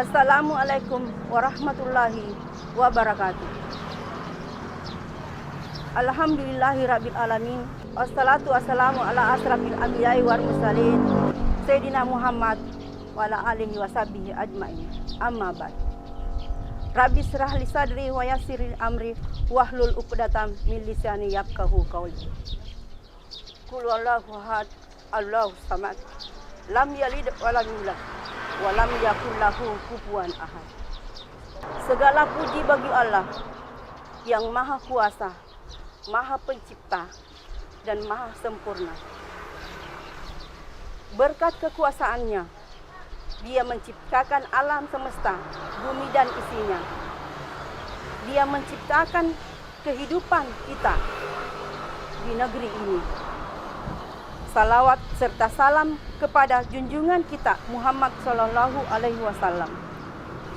Assalamualaikum warahmatullahi wabarakatuh. Alhamdulillahirabbil alamin. Wassalatu wassalamu ala asrafil anbiya'i wal mursalin Sayyidina Muhammad wa ala alihi washabihi ajmain. Amma ba'd. Rabbi shrah li sadri wa yassir li amri wahlul 'uqdatam min lisani yafqahu qawli. Qul huwallahu ahad, Allahus samad. Lam yalid wa lam yulad wa lam yakul lahu kufuwan ahad. Segala puji bagi Allah yang Maha Kuasa, Maha Pencipta, dan Maha Sempurna. Berkat kekuasaannya, Dia menciptakan alam semesta, bumi dan isinya. Dia menciptakan kehidupan kita di negeri ini. Salawat serta salam kepada junjungan kita Muhammad Sallallahu Alaihi Wasallam.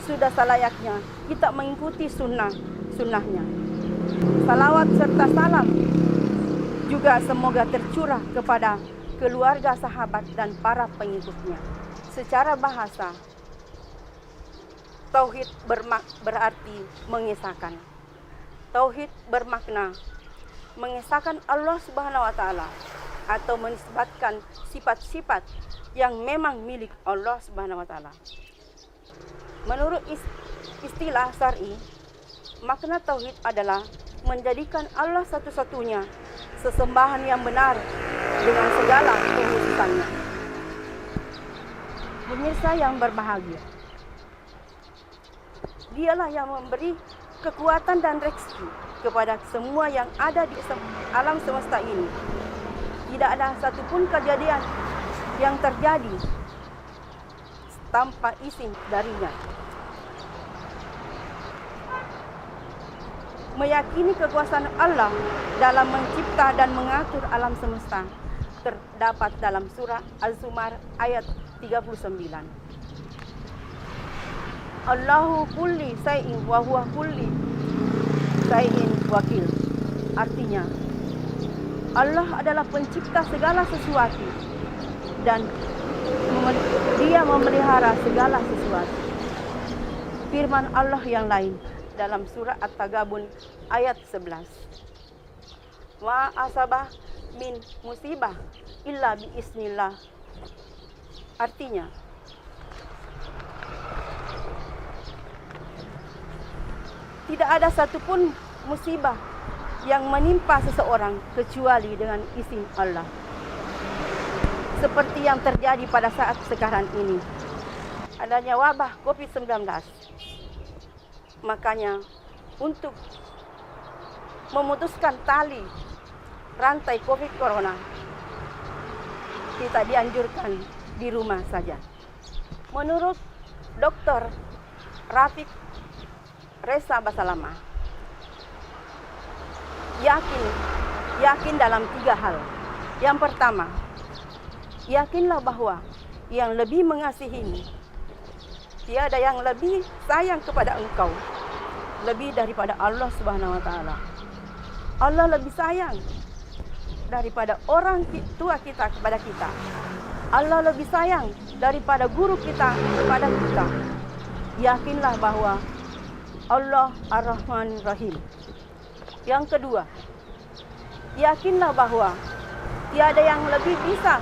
Sudah selayaknya kita mengikuti sunnahnya. Salawat serta salam juga semoga tercurah kepada keluarga, sahabat, dan para pengikutnya. Secara bahasa, tauhid berarti mengesahkan. Tauhid bermakna mengesahkan Allah Subhanahu wa Ta'ala atau menisbatkan sifat-sifat yang memang milik Allah Subhanahu wa Ta'ala. Menurut istilah syar'i, makna tauhid adalah menjadikan Allah satu-satunya sesembahan yang benar dengan segala kekhususannya. Pemirsa yang berbahagia, Dialah yang memberi kekuatan dan rezeki kepada semua yang ada di alam semesta ini. Tidak ada satupun kejadian yang terjadi tanpa izin darinya. Meyakini kekuasaan Allah dalam mencipta dan mengatur alam semesta terdapat dalam surah Az-Zumar ayat 39. Allahu kulli shay'in wa huwa kulli shay'in wakil. Artinya, Allah adalah pencipta segala sesuatu dan Dia memelihara segala sesuatu. Firman Allah yang lain dalam surah At-Tagabun ayat 11. Wa asabah min musibah illa bi isnillah. Artinya, tidak ada satupun musibah yang menimpa seseorang kecuali dengan izin Allah. Seperti yang terjadi pada saat sekarang ini, adanya wabah COVID-19. Makanya untuk memutuskan tali rantai COVID Corona, kita dianjurkan di rumah saja. Menurut Dr. Rafiq Reza Basalama, yakin dalam 3 hal. Yang pertama, yakinlah bahwa yang lebih mengasihimu, tiada yang lebih sayang kepada engkau lebih daripada Allah Subhanahu wa Ta'ala. Allah lebih sayang daripada orang tua kita kepada kita. Allah lebih sayang daripada guru kita kepada kita. Yakinlah bahwa Allah Ar-Rahman Rahim. Yang kedua, yakinlah bahwa tiada yang lebih bisa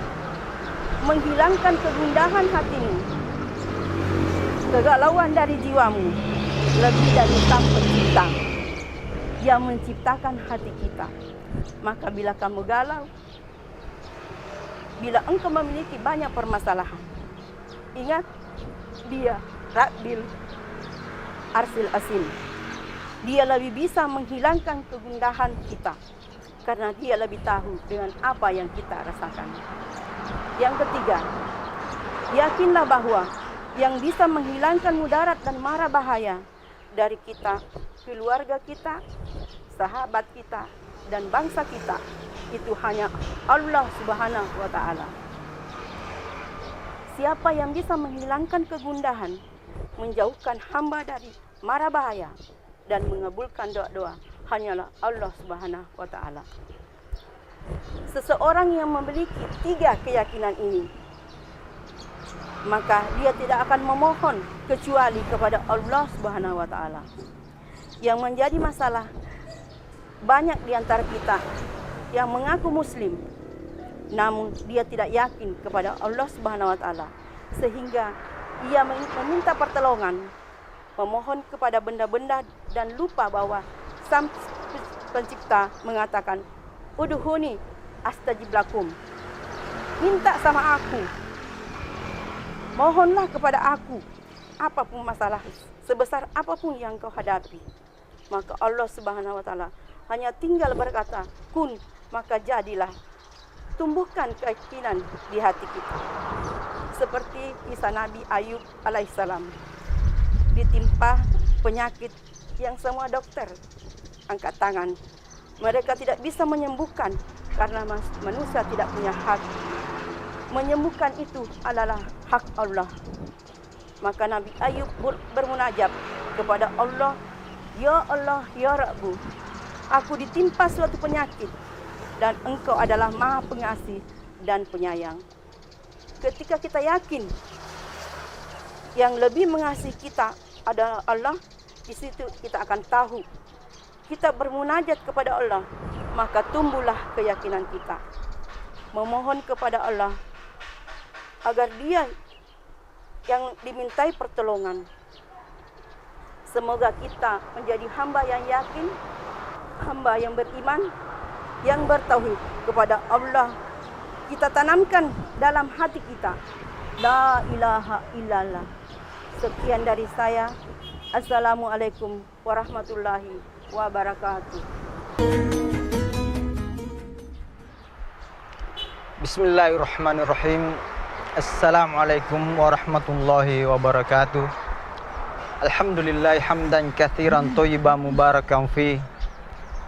menghilangkan kegundahan hatimu, kegalauan dari jiwamu, lebih dari Sang Pencipta yang menciptakan hati kita. Maka bila kamu galau, bila engkau memiliki banyak permasalahan, ingat Dia Rabbil Arsil Asim. Dia lebih bisa menghilangkan kegundahan kita karena Dia lebih tahu dengan apa yang kita rasakan. Yang ketiga, yakinlah bahwa yang bisa menghilangkan mudarat dan mara bahaya dari kita, keluarga kita, sahabat kita, dan bangsa kita, itu hanya Allah Subhanahu wa Ta'ala. Siapa yang bisa menghilangkan kegundahan, menjauhkan hamba dari mara bahaya, dan mengabulkan doa-doa, hanyalah Allah Subhanahu wa Ta'ala. Seseorang yang memiliki 3 keyakinan ini maka dia tidak akan memohon kecuali kepada Allah Subhanahu wa taala. Yang menjadi masalah, banyak di antara kita yang mengaku muslim namun dia tidak yakin kepada Allah Subhanahu wa taala, sehingga ia meminta pertolongan, memohon kepada benda-benda dan lupa bahwa Sang Pencipta mengatakan, "Udhuni astajib lakum." Minta sama aku, mohonlah kepada aku, apapun masalah, sebesar apapun yang kau hadapi. Maka Allah Subhanahu wa taala hanya tinggal berkata, "Kun," maka jadilah. Tumbuhkan keyakinan di hati kita. Seperti kisah Nabi Ayub alaihissalam, ditimpa penyakit yang semua dokter angkat tangan. Mereka tidak bisa menyembuhkan karena manusia tidak punya hak. Menyembuhkan itu adalah hak Allah. Maka Nabi Ayub bermunajat kepada Allah, "Ya Allah, ya Rabbu, aku ditimpa suatu penyakit dan Engkau adalah Maha Pengasih dan Penyayang." Ketika kita yakin yang lebih mengasihi kita adalah Allah, di situ kita akan tahu. Kita bermunajat kepada Allah, maka tumbuhlah keyakinan kita. Memohon kepada Allah agar Dia yang dimintai pertolongan. Semoga kita menjadi hamba yang yakin, hamba yang beriman, yang bertauhid kepada Allah. Kita tanamkan dalam hati kita, la ilaha illallah. Sekian dari saya. Assalamualaikum warahmatullahi wabarakatuh. Bismillahirrahmanirrahim. Assalamualaikum warahmatullahi wabarakatuh. Alhamdulillah hamdan katsiran thayyiban mubarakan fi.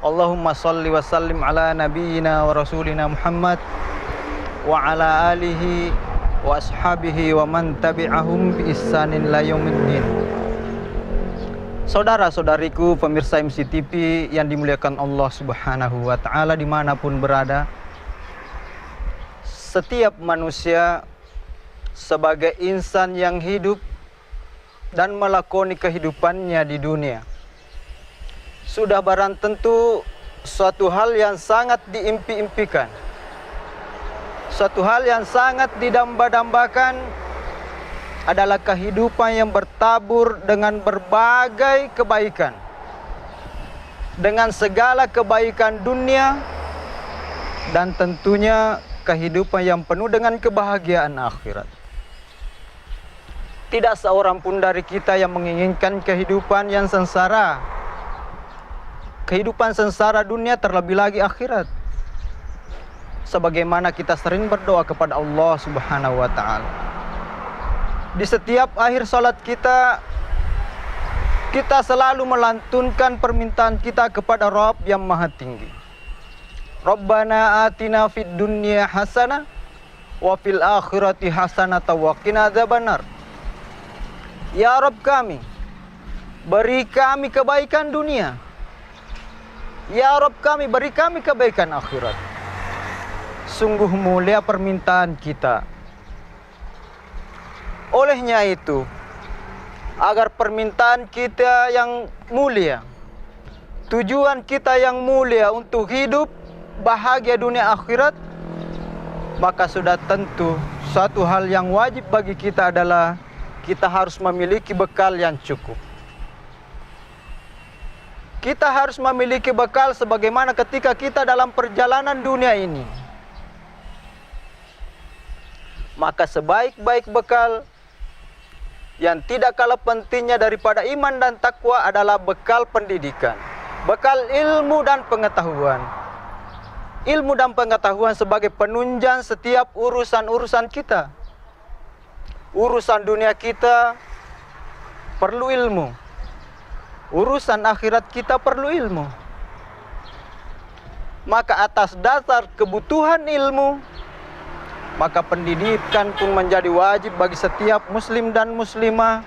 Allahumma salli wa sallim ala nabiyyina wa rasulina Muhammad wa ala alihi wa ashabihi wa man tabi'ahum bi ihsanin ila yaumiddin. Saudara-saudariku pemirsa MCTV yang dimuliakan Allah Subhanahu wa taala dimanapun berada, setiap manusia sebagai insan yang hidup dan melakoni kehidupannya di dunia sudah barang tentu suatu hal yang sangat diimpi-impikan, suatu hal yang sangat didamba-dambakan adalah kehidupan yang bertabur dengan berbagai kebaikan, dengan segala kebaikan dunia, dan tentunya kehidupan yang penuh dengan kebahagiaan akhirat. Tidak seorang pun dari kita yang menginginkan kehidupan yang sengsara, kehidupan sengsara dunia, terlebih lagi akhirat. Sebagaimana kita sering berdoa kepada Allah Subhanahu wa taala. Di setiap akhir salat kita selalu melantunkan permintaan kita kepada Rabb yang Maha Tinggi. Rabbana atina fid dunya hasanah wa fil akhirati hasanah wa qina adzabannar. Ya Rabb kami, beri kami kebaikan dunia. Ya Rabb kami, beri kami kebaikan akhirat. Sungguh mulia permintaan kita. Olehnya itu, agar permintaan kita yang mulia, tujuan kita yang mulia untuk hidup bahagia dunia akhirat, maka sudah tentu suatu hal yang wajib bagi kita adalah kita harus memiliki bekal yang cukup. Kita harus memiliki bekal sebagaimana ketika kita dalam perjalanan dunia ini. Maka sebaik-baik bekal yang tidak kalah pentingnya daripada iman dan takwa adalah bekal pendidikan, bekal ilmu dan pengetahuan. Ilmu dan pengetahuan sebagai penunjang setiap urusan-urusan kita. Urusan dunia kita perlu ilmu, urusan akhirat kita perlu ilmu. Maka atas dasar kebutuhan ilmu, maka pendidikan pun menjadi wajib bagi setiap muslim dan muslimah.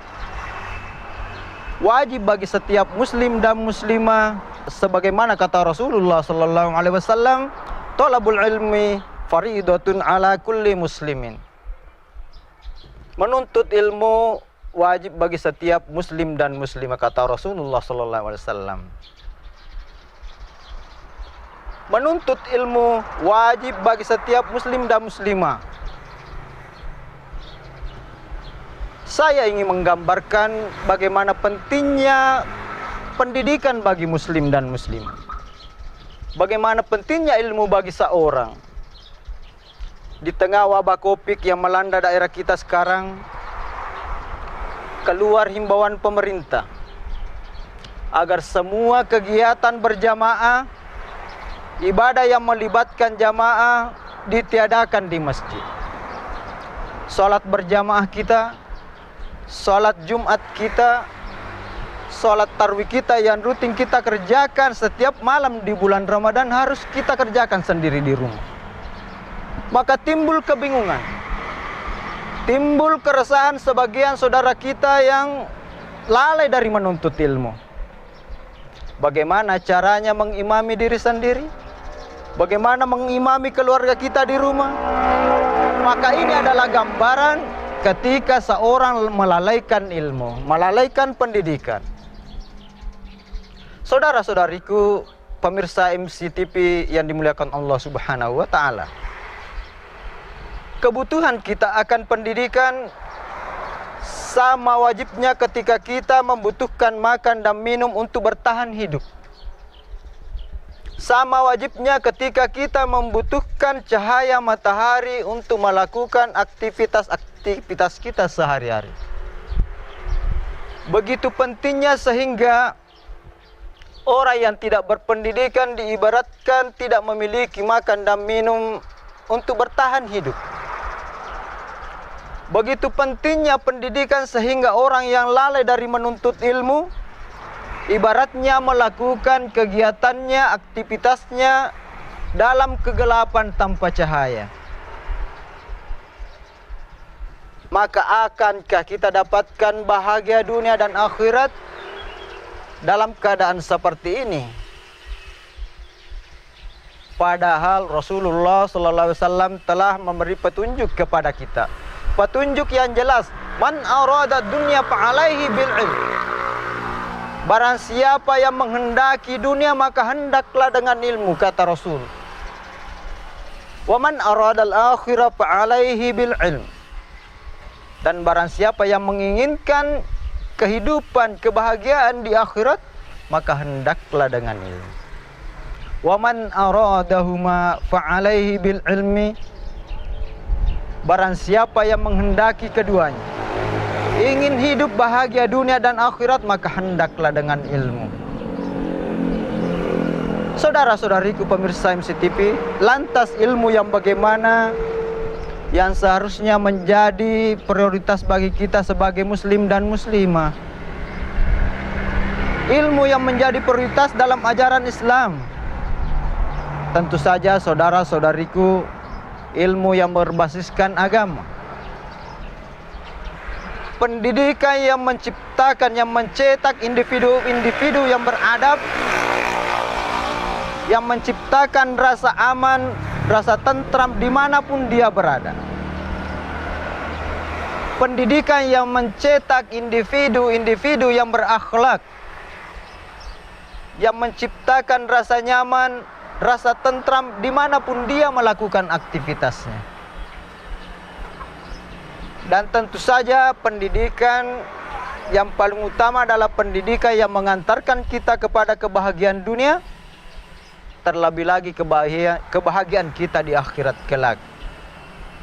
Wajib bagi setiap muslim dan muslimah, sebagaimana kata Rasulullah sallallahu alaihi wasallam, "Thalabul ilmi fariidatun ala kulli muslimin." Menuntut ilmu wajib bagi setiap muslim dan muslimah, kata Rasulullah sallallahu alaihi wasallam. Menuntut ilmu wajib bagi setiap muslim dan muslimah. Saya ingin menggambarkan bagaimana pentingnya pendidikan bagi muslim dan muslimah. Bagaimana pentingnya ilmu bagi seorang. Di tengah wabah Covid yang melanda daerah kita sekarang, keluar himbauan pemerintah agar semua kegiatan berjamaah, ibadah yang melibatkan jamaah ditiadakan di masjid. Salat berjamaah kita, salat Jumat kita, salat tarawih kita yang rutin kita kerjakan setiap malam di bulan Ramadan harus kita kerjakan sendiri di rumah. Maka timbul kebingungan, timbul keresahan sebagian saudara kita yang lalai dari menuntut ilmu. Bagaimana caranya mengimami diri sendiri? Bagaimana mengimami keluarga kita di rumah? Maka ini adalah gambaran ketika seorang melalaikan ilmu, melalaikan pendidikan. Saudara-saudariku, pemirsa MCTV yang dimuliakan Allah Subhanahu wa taala. Kebutuhan kita akan pendidikan sama wajibnya ketika kita membutuhkan makan dan minum untuk bertahan hidup. Sama wajibnya ketika kita membutuhkan cahaya matahari untuk melakukan aktivitas kita sehari-hari. Begitu pentingnya sehingga orang yang tidak berpendidikan diibaratkan tidak memiliki makan dan minum untuk bertahan hidup. Begitu pentingnya pendidikan sehingga orang yang lalai dari menuntut ilmu ibaratnya melakukan kegiatannya, aktivitasnya dalam kegelapan tanpa cahaya. Maka akankah kita dapatkan bahagia dunia dan akhirat dalam keadaan seperti ini? Padahal Rasulullah sallallahu alaihi wasallam telah memberi petunjuk kepada kita. Petunjuk yang jelas, man arada dunya fa'alaihi bil ilm. Barang siapa yang menghendaki dunia maka hendaklah dengan ilmu, kata Rasul. Wa man arada al-akhirah fa'alaihi bil ilm. Dan barang siapa yang menginginkan kehidupan, kebahagiaan di akhirat, maka hendaklah dengan ilmu. Wa man aradahuma fa'alaihi bil ilmi. Barang siapa yang menghendaki keduanya, ingin hidup bahagia dunia dan akhirat, maka hendaklah dengan ilmu. Saudara-saudariku pemirsa MCTV, lantas ilmu yang bagaimana yang seharusnya menjadi prioritas bagi kita sebagai muslim dan muslimah? Ilmu yang menjadi prioritas dalam ajaran Islam. Tentu saja saudara-saudariku, ilmu yang berbasiskan agama. Pendidikan yang menciptakan, yang mencetak individu-individu yang beradab, yang menciptakan rasa aman, rasa tentram dimanapun dia berada. Pendidikan yang mencetak individu-individu yang berakhlak, yang menciptakan rasa nyaman, rasa tentram dimanapun dia melakukan aktivitasnya. Dan tentu saja pendidikan yang paling utama adalah pendidikan yang mengantarkan kita kepada kebahagiaan dunia, terlebih lagi kebahagiaan kita di akhirat kelak.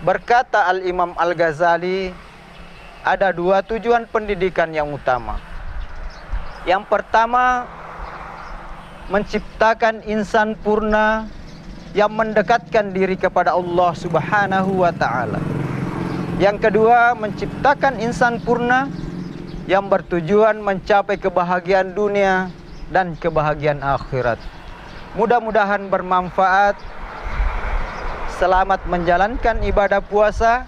Berkata Al-Imam Al-Ghazali, ada dua tujuan pendidikan yang utama. Yang pertama, menciptakan insan purna yang mendekatkan diri kepada Allah Subhanahu wa taala. Yang kedua, menciptakan insan purna yang bertujuan mencapai kebahagiaan dunia dan kebahagiaan akhirat. Mudah-mudahan bermanfaat. Selamat menjalankan ibadah puasa.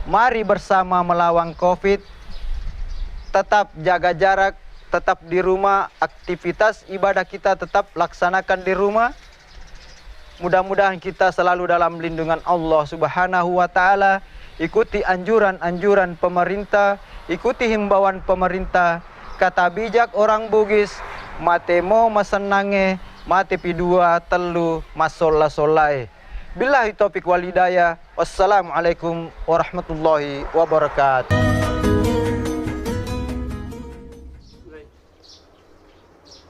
Mari bersama melawan Covid. Tetap jaga jarak, tetap di rumah, aktivitas ibadah kita tetap laksanakan di rumah. Mudah-mudahan kita selalu dalam lindungan Allah Subhanahu wa taala. ikuti anjuran-anjuran pemerintah, ikuti himbauan pemerintah. Kata bijak orang Bugis, mate mo masenange, mate pidua telu masola solai. Billahi taufiq wal hidayah. Wassalamualaikum warahmatullahi wabarakatuh.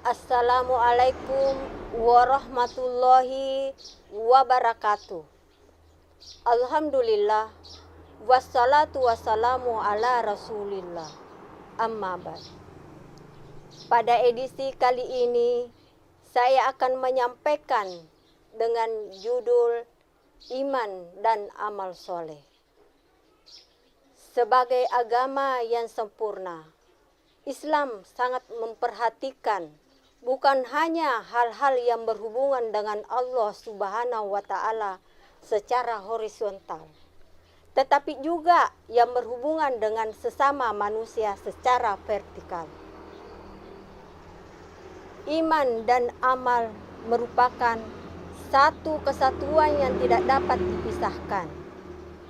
Assalamualaikum warahmatullahi wabarakatuh. Alhamdulillah, wassalatu wassalamu ala rasulillah, amma ba'd. Pada edisi kali ini, saya akan menyampaikan dengan judul Iman dan Amal Soleh. Sebagai agama yang sempurna, Islam sangat memperhatikan bukan hanya hal-hal yang berhubungan dengan Allah Subhanahu wa Ta'ala secara horizontal, tetapi juga yang berhubungan dengan sesama manusia secara vertikal. Iman dan amal merupakan satu kesatuan yang tidak dapat dipisahkan.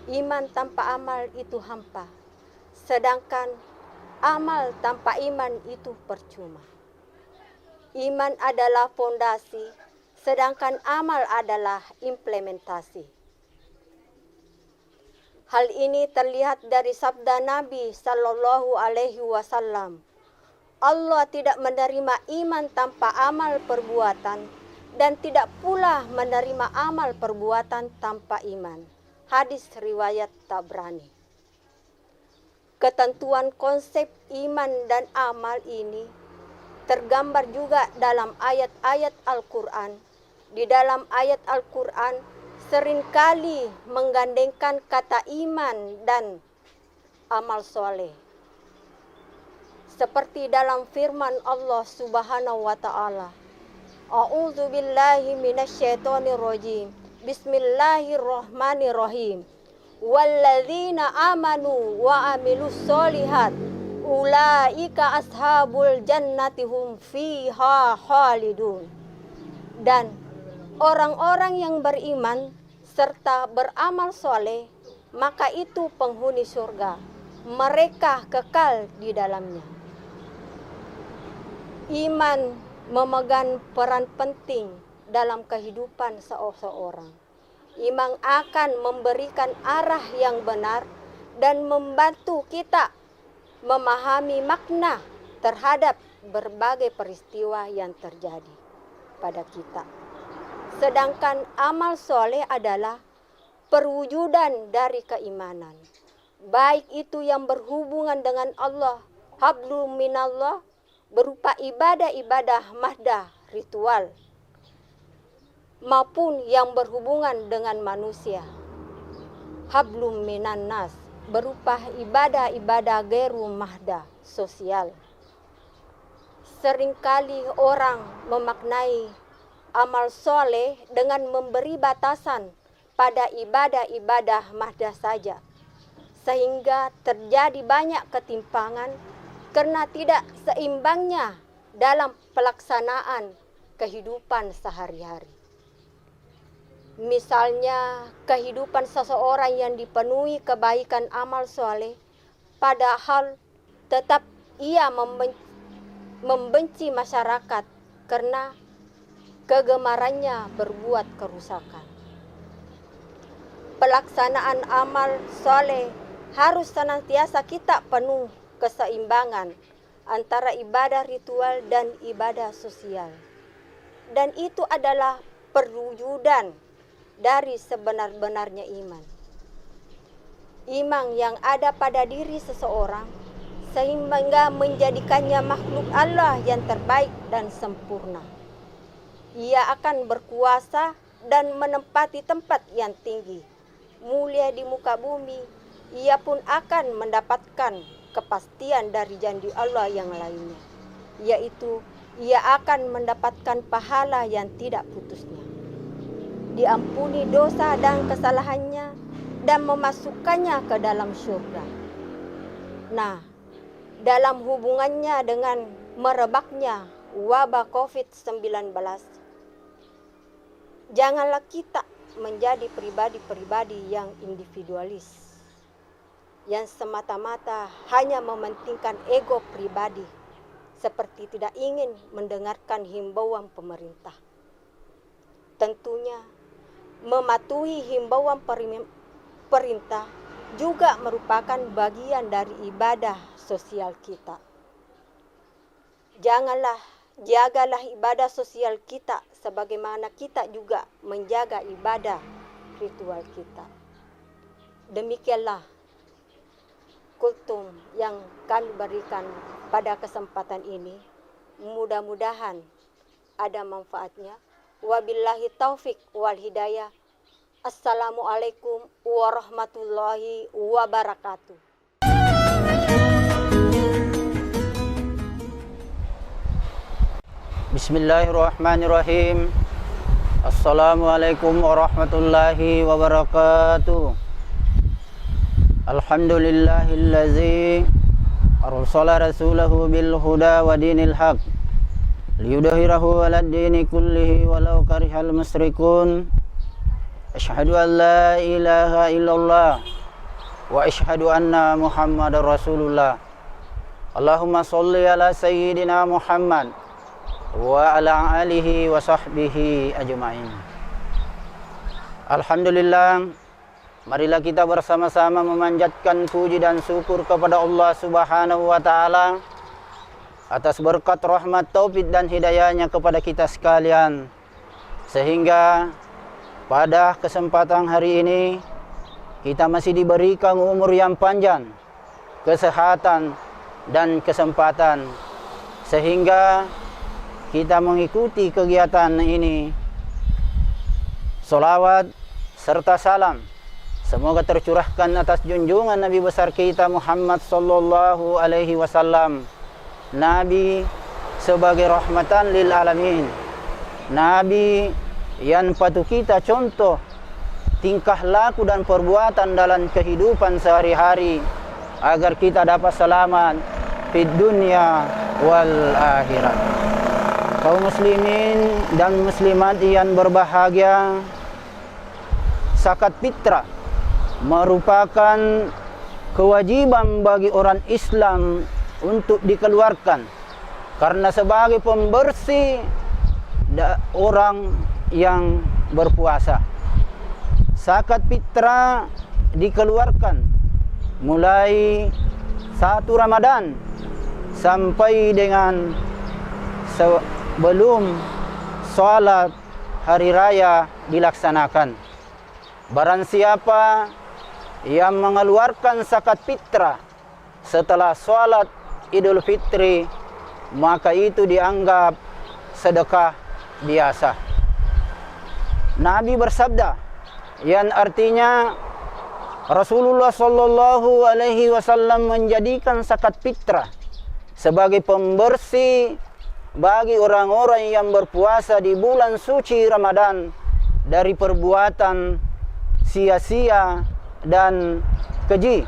Iman tanpa amal itu hampa, sedangkan amal tanpa iman itu percuma. Iman adalah fondasi, sedangkan amal adalah implementasi. Hal ini terlihat dari sabda Nabi Sallallahu Alaihi Wasallam. Allah tidak menerima iman tanpa amal perbuatan dan tidak pula menerima amal perbuatan tanpa iman. Hadis riwayat Tabrani. Ketentuan konsep iman dan amal ini tergambar juga dalam ayat-ayat Al-Quran. Di dalam ayat Al-Quran seringkali menggandengkan kata iman dan amal soleh. Seperti dalam firman Allah Subhanahu wa Ta'ala, A'udzu billahi minasyaitonir rajim. Bismillahirrahmanirrahim. Walladzina amanu wa amilus solihat ulaika ashabul jannati hum fiha khalidun. Dan orang-orang yang beriman serta beramal soleh, maka itu penghuni surga, mereka kekal di dalamnya. Iman memegang peran penting dalam kehidupan seseorang. Iman akan memberikan arah yang benar dan membantu kita memahami makna terhadap berbagai peristiwa yang terjadi pada kita. Sedangkan amal soleh adalah perwujudan dari keimanan, baik itu yang berhubungan dengan Allah, hablum minallah, berupa ibadah-ibadah mahdah ritual, maupun yang berhubungan dengan manusia, hablum minan nas, berupa ibadah-ibadah geru mahdah sosial. Seringkali orang memaknai amal soleh dengan memberi batasan pada ibadah-ibadah mahdah saja, sehingga terjadi banyak ketimpangan karena tidak seimbangnya dalam pelaksanaan kehidupan sehari-hari. Misalnya kehidupan seseorang yang dipenuhi kebaikan amal soleh, padahal tetap ia membenci masyarakat karena kegemarannya berbuat kerusakan. Pelaksanaan amal soleh harus senantiasa kita penuh keseimbangan antara ibadah ritual dan ibadah sosial. Dan itu adalah perwujudan dari sebenar-benarnya iman. Iman yang ada pada diri seseorang sehingga menjadikannya makhluk Allah yang terbaik dan sempurna. Ia akan berkuasa dan menempati tempat yang tinggi, mulia di muka bumi. Ia pun akan mendapatkan kepastian dari janji Allah yang lainnya, yaitu ia akan mendapatkan pahala yang tidak putusnya, diampuni dosa dan kesalahannya, dan memasukkannya ke dalam surga. Nah, dalam hubungannya dengan merebaknya wabah COVID-19, janganlah kita menjadi pribadi-pribadi yang individualis. yang semata-mata hanya mementingkan ego pribadi, seperti tidak ingin mendengarkan himbauan pemerintah. Tentunya, mematuhi himbauan perintah juga merupakan bagian dari ibadah sosial kita. Jagalah ibadah sosial kita sebagaimana kita juga menjaga ibadah ritual kita. Demikianlah kultum yang kami berikan pada kesempatan ini. Mudah-mudahan ada manfaatnya. Wabillahi taufik wal hidayah. Assalamualaikum warahmatullahi wabarakatuh. Bismillahirrahmanirrahim. Assalamualaikum warahmatullahi wabarakatuh. Alhamdulillahillazi arsala rasulahu bil huda wa dinil haq liyudhhirahu 'alad dini kullihi walau karihal musyrikun. Asyhadu an la ilaha illallah wa asyhadu anna Muhammadar Rasulullah. Allahumma sholli ala sayyidina Muhammad wa ala alihi wa sahbihi ajma'in. Alhamdulillah, marilah kita bersama-sama memanjatkan puji dan syukur kepada Allah Subhanahu wa taala atas berkat rahmat, taufik dan hidayahnya kepada kita sekalian, sehingga pada kesempatan hari ini kita masih diberikan umur yang panjang, kesehatan dan kesempatan, sehingga kita mengikuti kegiatan ini. Salawat serta salam semoga tercurahkan atas junjungan Nabi besar kita Muhammad sallallahu alaihi wasallam, Nabi sebagai rahmatan lil alamin, Nabi yang patut kita contoh tingkah laku dan perbuatan dalam kehidupan sehari-hari agar kita dapat selamat di dunia wal akhirat. Kaum muslimin dan muslimat yang berbahagia, zakat fitrah merupakan kewajiban bagi orang Islam untuk dikeluarkan karena sebagai pembersih orang yang berpuasa. Zakat fitrah dikeluarkan mulai 1 Ramadan sampai dengan sebelum sholat hari raya dilaksanakan. Barang siapa yang mengeluarkan zakat fitrah setelah sholat Idul Fitri, maka itu dianggap sedekah biasa. Nabi bersabda, yang artinya Rasulullah sallallahu alaihi wasallam menjadikan zakat fitrah sebagai pembersih bagi orang-orang yang berpuasa di bulan suci Ramadan dari perbuatan sia-sia dan keji,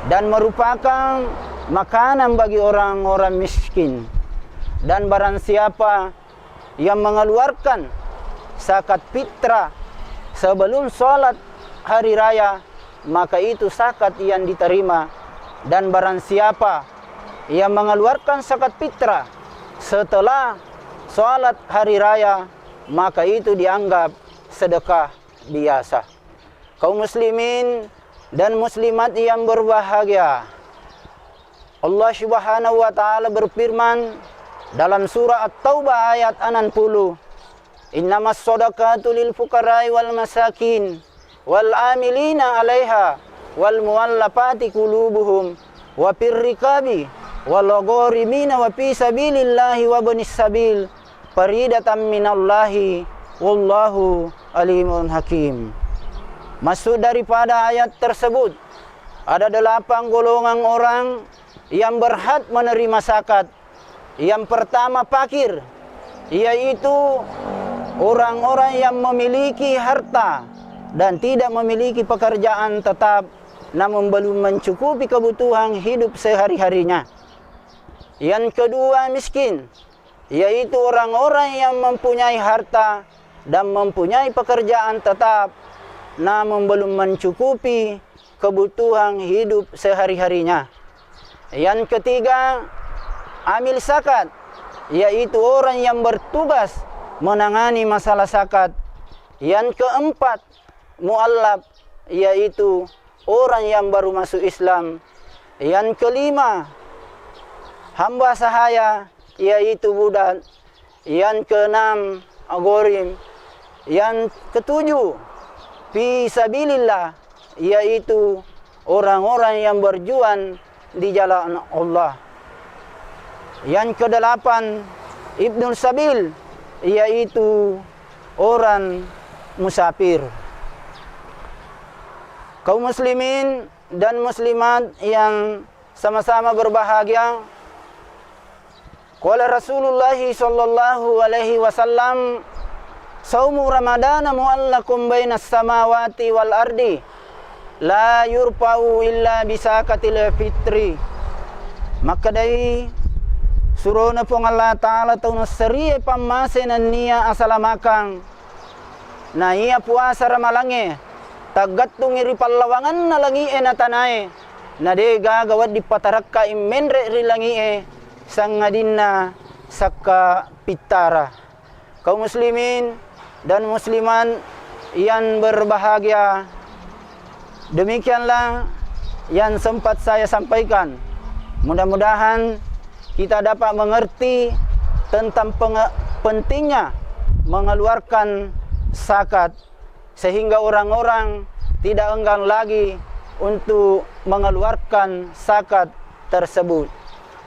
dan merupakan makanan bagi orang-orang miskin. Dan barang siapa yang mengeluarkan zakat fitrah sebelum sholat hari raya, maka itu zakat yang diterima. Dan barang siapa yang mengeluarkan zakat fitrah setelah sholat hari raya, maka itu dianggap sedekah biasa. Kaum muslimin dan muslimat yang berbahagia, Allah Subhanahu wa taala berfirman dalam surah At-Taubah ayat 60, Innamas shadaqatu lil fuqara'i wal masakin wal amilina 'alaiha wal muwallafati qulubuhum wa fir riqabi wal gharimina wa fi sabilillahi wa ibnis sabil faridatan minallahi wallahu alimun hakim. Maksud daripada ayat tersebut, ada 8 golongan orang yang berhak menerima zakat. Yang pertama fakir, yaitu orang-orang yang memiliki harta dan tidak memiliki pekerjaan tetap, namun belum mencukupi kebutuhan hidup sehari-harinya. Yang kedua miskin, yaitu orang-orang yang mempunyai harta dan mempunyai pekerjaan tetap, namun belum mencukupi kebutuhan hidup sehari-harinya. Yang ketiga, amil zakat, yaitu orang yang bertugas menangani masalah zakat. Yang keempat, mu'allaf, yaitu orang yang baru masuk Islam. Yang kelima, hamba sahaya, yaitu budak. Yang keenam, gharim. Yang ketujuh, fi sabilillah, yaitu orang-orang yang berjuang di jalan Allah. Yang kedelapan, ibnul sabil, yaitu orang musafir. Kaum muslimin dan muslimat yang sama-sama berbahagia, qala Rasulullah sallallahu alaihi wasallam, saumu ramadana mu'allaqum bainas samawati wal ardi, la yurfa'u illa bisakatil fitri. Maka dari surona pong Allah Ta'ala tau nasariya pamase na niya asalamakang na iya puasa ramalange tagatong iri palawangan na langi na tanay na de gagawad di patarakka imenre rilangi sang ngadin na saka pitara. Kaum muslimin dan musliman yang berbahagia, demikianlah yang sempat saya sampaikan. Mudah-mudahan kita dapat mengerti tentang pentingnya mengeluarkan zakat, sehingga orang-orang tidak enggan lagi untuk mengeluarkan zakat tersebut.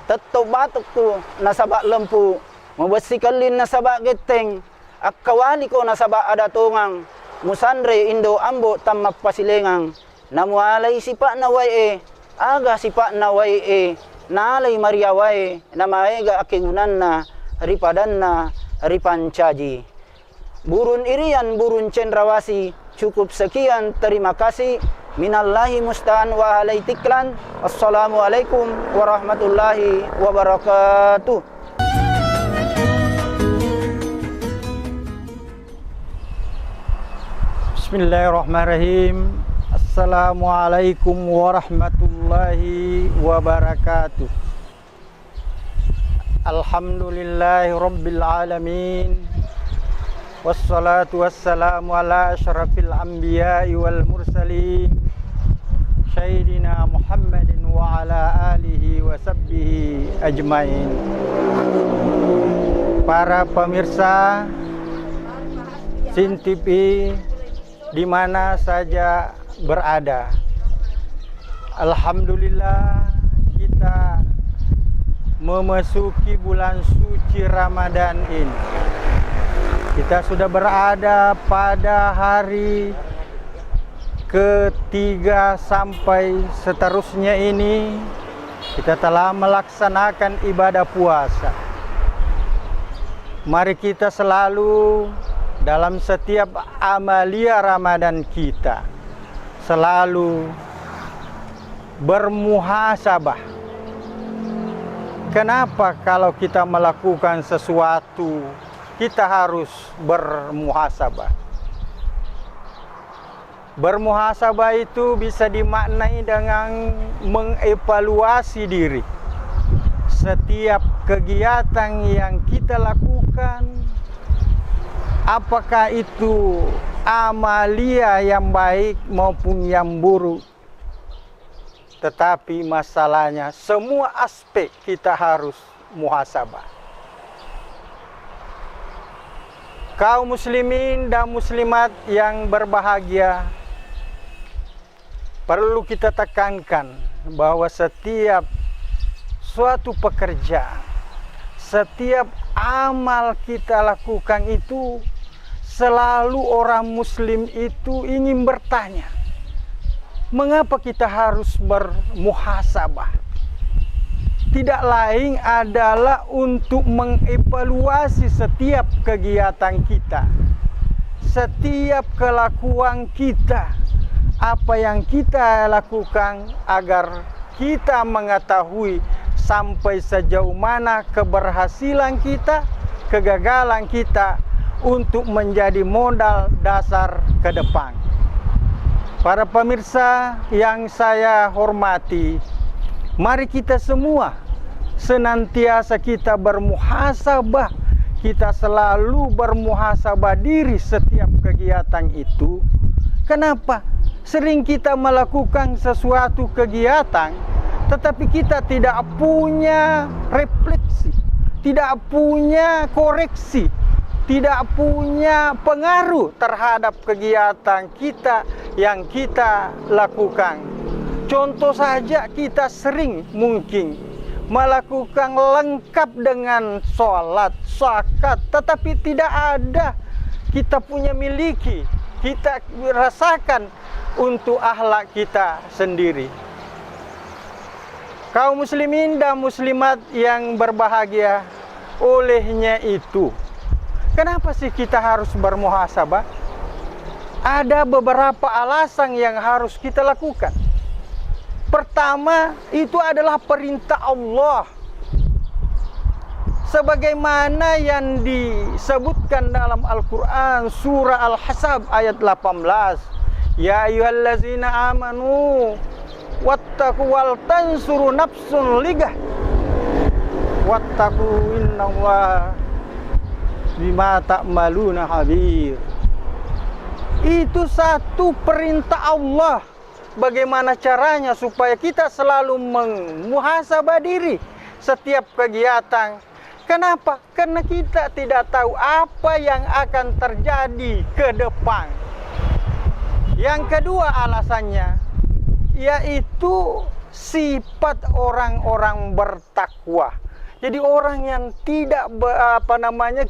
Tetap batukku nasabak lempu, membersihkan nasabak geteng, akkawali ko nasabak ada tungang, musandre indo ambo tamap pasilengang, namualay sipa na wae, aga sipa na wae, nalay mariaway, na maega akigunan na, ripadan na, ripancaji. Burun irian, burun cendrawasi, cukup sekian, terima kasih. Minallahi musta'an wa alai tiklan. Assalamualaikum warahmatullahi wabarakatuh. Bismillahirrahmanirrahim. Assalamualaikum warahmatullahi wabarakatuh. Alhamdulillahi rabbil alamin. Wassalatu wassalamu ala asyrafil anbiya'i wal mursalin, Sayyidina Muhammadin wa ala alihi wa sahbihi ajmain. Para pemirsa Sin TV di mana saja berada, alhamdulillah kita memasuki bulan suci Ramadan ini. Kita sudah berada pada hari ketiga sampai seterusnya ini. Kita telah melaksanakan ibadah puasa. Mari kita selalu dalam setiap amalia Ramadan kita selalu bermuhasabah. Kenapa kalau kita melakukan sesuatu kita harus bermuhasabah? Bermuhasabah itu bisa dimaknai dengan mengevaluasi diri. Setiap kegiatan yang kita lakukan, apakah itu amalia yang baik maupun yang buruk. Tetapi masalahnya semua aspek kita harus muhasabah. Kaum muslimin dan muslimat yang berbahagia, perlu kita tekankan bahwa setiap suatu pekerjaan, setiap amal kita lakukan itu selalu orang muslim itu ingin bertanya, mengapa kita harus bermuhasabah? Tidak lain adalah untuk mengevaluasi setiap kegiatan kita, setiap kelakuan kita, apa yang kita lakukan, agar kita mengetahui sampai sejauh mana keberhasilan kita, kegagalan kita untuk menjadi modal dasar ke depan. Para pemirsa yang saya hormati, mari kita semua senantiasa kita bermuhasabah. Kita selalu bermuhasabah diri setiap kegiatan itu. Kenapa? Sering kita melakukan sesuatu kegiatan, tetapi kita tidak punya refleksi, tidak punya koreksi, tidak punya pengaruh terhadap kegiatan kita yang kita lakukan. Contoh saja, kita sering mungkin melakukan lengkap dengan sholat, zakat, tetapi tidak ada kita punya miliki, kita rasakan untuk akhlak kita sendiri. Kaum muslimin dan muslimat yang berbahagia, olehnya itu, kenapa sih kita harus bermuhasabah? Ada beberapa alasan yang harus kita lakukan. Pertama, itu adalah perintah Allah. Sebagaimana yang disebutkan dalam Al-Quran, surah Al-Hasab ayat 18. Ya ayyuhallazina amanu wattaqu wal tansuru nafsun ligah wattaqu innallaha bima ta'maluna khabir. Itu satu perintah Allah. Bagaimana caranya supaya kita selalu memuhasabah diri setiap kegiatan. Kenapa? Karena kita tidak tahu apa yang akan terjadi ke depan. Yang kedua alasannya, yaitu sifat orang-orang bertakwa. Jadi orang yang tidak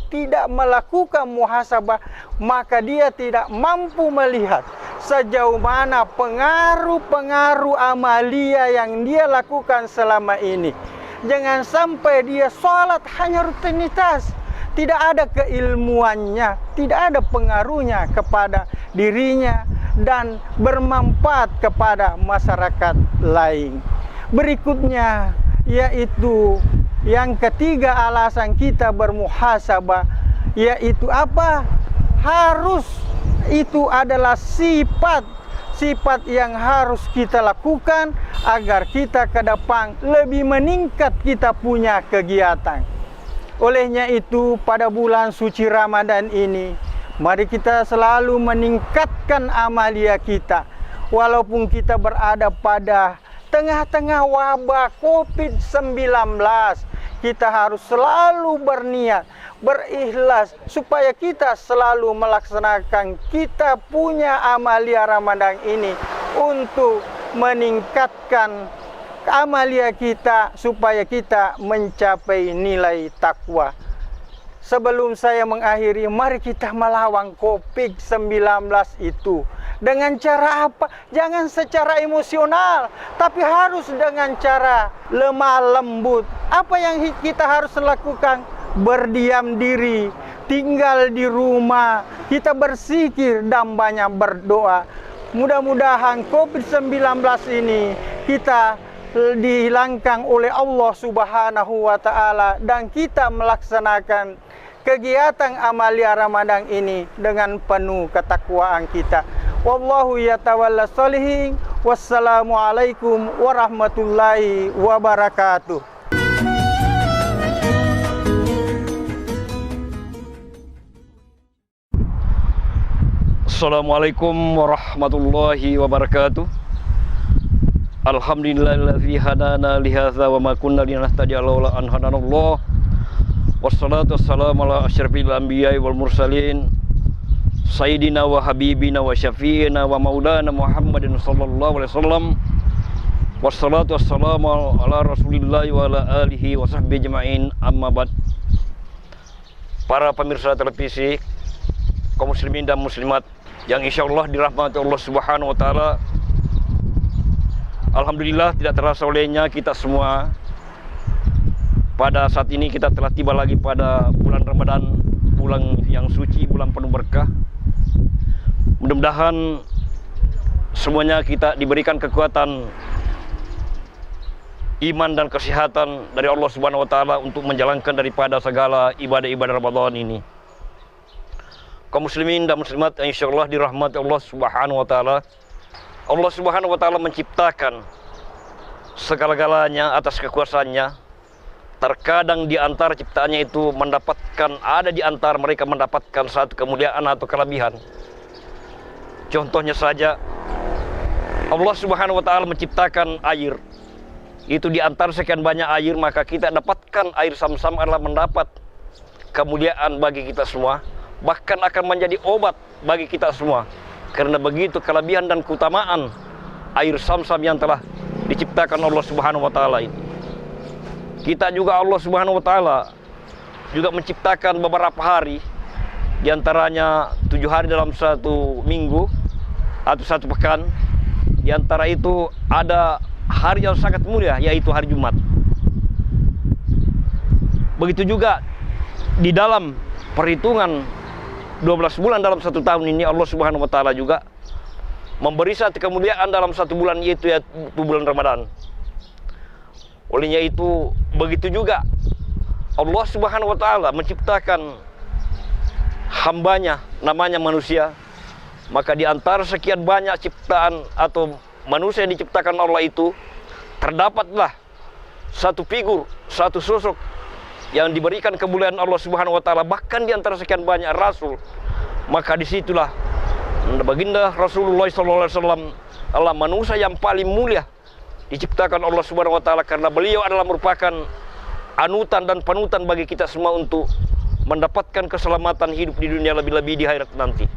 tidak melakukan muhasabah, maka dia tidak mampu melihat sejauh mana pengaruh-pengaruh amalia yang dia lakukan selama ini. Jangan sampai dia sholat hanya rutinitas, tidak ada keilmuannya, tidak ada pengaruhnya kepada dirinya dan bermanfaat kepada masyarakat lain. Berikutnya, yaitu yang ketiga alasan kita bermuhasabah, yaitu apa? Harus itu adalah sifat yang harus kita lakukan agar kita ke depan lebih meningkat kita punya kegiatan. Olehnya itu, pada bulan suci Ramadan ini, mari kita selalu meningkatkan amalia kita. Walaupun kita berada pada tengah-tengah wabah COVID-19, kita harus selalu berniat, berikhlas, supaya kita selalu melaksanakan kita punya amalia Ramadan ini untuk meningkatkan amalia kita, supaya kita mencapai nilai takwa. Sebelum saya mengakhiri, mari kita melawan COVID-19 itu. Dengan cara apa? Jangan secara emosional, tapi harus dengan cara lemah lembut. Apa yang kita harus lakukan? Berdiam diri, tinggal di rumah, kita berzikir dan banyak berdoa. Mudah-mudahan COVID-19 ini kita dihilangkan oleh Allah Subhanahu wa Ta'ala, dan kita melaksanakan kegiatan amalia Ramadan ini dengan penuh ketakwaan kita. Wallahu yatawalla sholihin. Wassalamualaikum warahmatullahi wabarakatuh. Assalamualaikum warahmatullahi wabarakatuh. Alhamdulillahillazi hadana lihadza wa ma kunna linahtadiya laula an hadanallah. Wassalatu wassalamu ala asyrafil anbiya'i wal mursalin Sayyidina wa habibina wa syafi'ina wa maulana Muhammadin sallallahu alaihi wasallam. Wassalatu wassalamu ala rasulillahi wa ala alihi wa sahbihi jema'in, amma ba'd. Para pemirsa televisi, kaum muslimin dan muslimat yang insyaallah dirahmati Allah Subhanahu wa Ta'ala, alhamdulillah tidak terasa olehnya kita semua, pada saat ini kita telah tiba lagi pada bulan Ramadan, bulan yang suci, bulan penuh berkah. Mudah-mudahan semuanya kita diberikan kekuatan iman dan kesehatan dari Allah Subhanahu wa Ta'ala untuk menjalankan daripada segala ibadah-ibadah Ramadan ini. Kaum muslimin dan muslimat yang insyaallah dirahmati Allah Subhanahu wa Ta'ala, Allah Subhanahu wa taala menciptakan segala-galanya atas kekuasaannya. Terkadang di antara ciptaannya itu ada di antara mereka mendapatkan satu kemuliaan atau kelebihan. Contohnya saja, Allah Subhanahu wa taala menciptakan air. Itu di antara sekian banyak air, maka kita dapatkan air Zam-Zam adalah mendapat kemuliaan bagi kita semua, bahkan akan menjadi obat bagi kita semua. Karena begitu kelebihan dan keutamaan air Zam-Zam yang telah diciptakan Allah Subhanahu wa taala ini. Kita juga Allah Subhanahu wa taala juga menciptakan beberapa hari, di antaranya 7 hari dalam satu minggu atau satu pekan. Di antara itu ada hari yang sangat mulia, yaitu hari Jumat. Begitu juga di dalam perhitungan 12 bulan dalam satu tahun ini, Allah Subhanahu wa taala juga memberi satu kemuliaan dalam satu bulan, yaitu bulan Ramadan. Olehnya itu, begitu juga Allah Subhanahu wa taala menciptakan hambanya namanya manusia. Maka di antara sekian banyak ciptaan atau manusia yang diciptakan Allah itu, terdapatlah satu figur, satu sosok yang diberikan kemuliaan Allah Subhanahu wa taala, bahkan di antara sekian banyak rasul. Maka disitulah baginda Rasulullah SAW adalah manusia yang paling mulia diciptakan Allah Subhanahu wa taala, karena beliau adalah merupakan anutan dan panutan bagi kita semua untuk mendapatkan keselamatan hidup di dunia, lebih-lebih di akhirat nanti.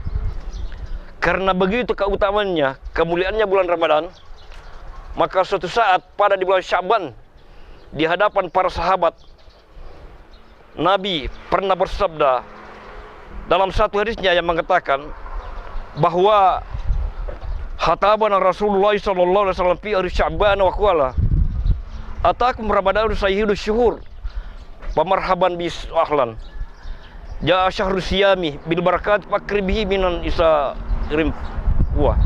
Karena begitu keutamaannya, kemuliaannya bulan Ramadan, maka suatu saat pada di bulan Sya'ban, di hadapan para sahabat, Nabi pernah bersabda dalam satu hadisnya yang mengatakan bahwa khatabana Rasulullah sallallahu alaihi wasallam fi Sya'ban wa qala atakum Ramadan sayyidu syuhur pamarhaban bis ahlan jaa syahrul siyami bil barakat fakribihi minan isa wah,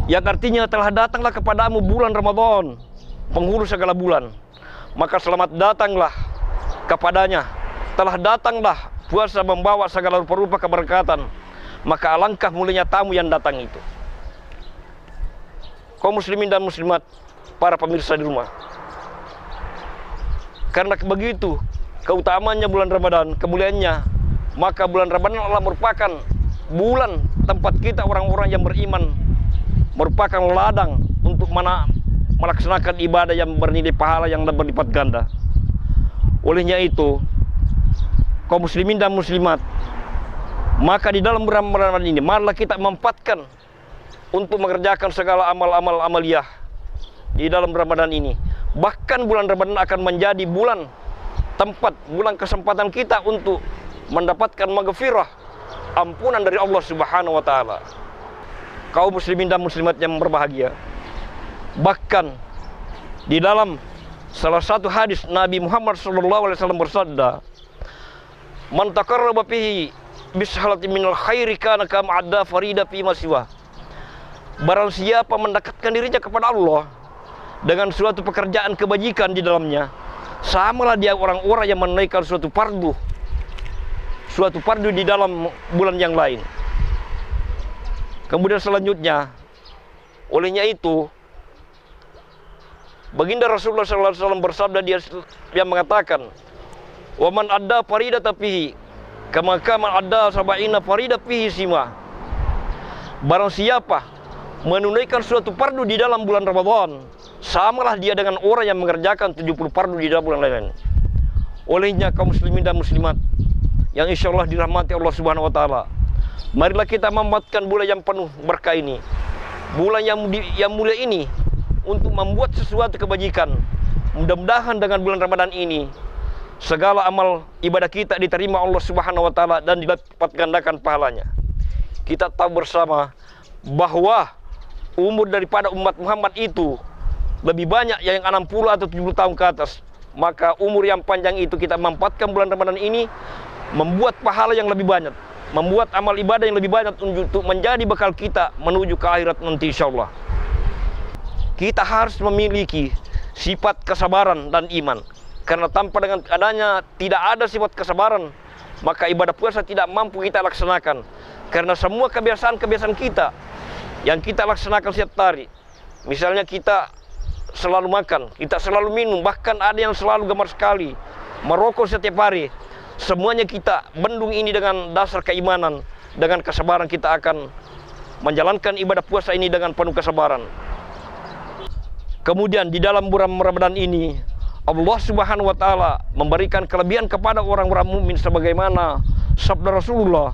yang artinya telah datanglah kepadamu bulan Ramadan, penghulu segala bulan, maka selamat datanglah kepadanya. Telah datanglah puasa membawa segala rupa-rupa keberkatan, maka alangkah mulianya tamu yang datang itu. Kaum muslimin dan muslimat, para pemirsa di rumah, karena begitu keutamaannya bulan Ramadan, kemuliaannya, maka bulan Ramadan adalah merupakan bulan tempat kita orang-orang yang beriman, merupakan ladang untuk melaksanakan ibadah yang bernilai pahala yang berlipat ganda. Olehnya itu, kaum muslimin dan muslimat, maka di dalam bulan Ramadan ini marilah kita memanfaatkan untuk mengerjakan segala amal-amal amaliyah di dalam Ramadan ini. Bahkan bulan Ramadan akan menjadi bulan kesempatan kita untuk mendapatkan maghfirah, ampunan dari Allah Subhanahu wa taala. Kaum muslimin dan muslimat yang berbahagia, bahkan di dalam salah satu hadis Nabi Muhammad sallallahu alaihi wasallam bersabda, "Man taqarraba fihi bishalati minal khairi kana kama adda farida fi masiwa." Barang siapa mendekatkan dirinya kepada Allah dengan suatu pekerjaan kebajikan di dalamnya, samalah dia orang-orang yang menunaikan suatu fardu di dalam bulan yang lain. Kemudian selanjutnya, olehnya itu, baginda Rasulullah SAW bersabda, dia yang mengatakan, "Wa man adda faridata fihi kama adda sab'ina farida fihi sima." Barang siapa menunaikan suatu fardu di dalam bulan Ramadan, samalah dia dengan orang yang mengerjakan 70 fardu di dalam bulan lain. Olehnya kaum muslimin dan muslimat yang insya Allah dirahmati Allah Subhanahu wa taala, marilah kita memanfaatkan bulan yang penuh berkah ini, bulan yang mulia ini, untuk membuat sesuatu kebajikan. Mudah-mudahan dengan bulan Ramadan ini segala amal ibadah kita diterima Allah Subhanahu wa taala dan dilipat gandakan pahalanya. Kita tahu bersama bahwa umur daripada umat Muhammad itu lebih banyak yang 60 atau 70 tahun ke atas. Maka umur yang panjang itu kita memanfaatkan bulan Ramadan ini membuat pahala yang lebih banyak, membuat amal ibadah yang lebih banyak untuk menjadi bekal kita menuju ke akhirat nanti insyaallah. Kita harus memiliki sifat kesabaran dan iman, karena tanpa dengan adanya tidak ada sifat kesabaran, maka ibadah puasa tidak mampu kita laksanakan. Karena semua kebiasaan-kebiasaan kita yang kita laksanakan setiap hari. Misalnya kita selalu makan, kita selalu minum, bahkan ada yang selalu gemar sekali merokok setiap hari. Semuanya kita bendung ini dengan dasar keimanan, dengan kesabaran kita akan menjalankan ibadah puasa ini dengan penuh kesabaran. Kemudian di dalam bulan Ramadan ini Allah Subhanahu wa taala memberikan kelebihan kepada orang-orang mukmin sebagaimana sabda Rasulullah,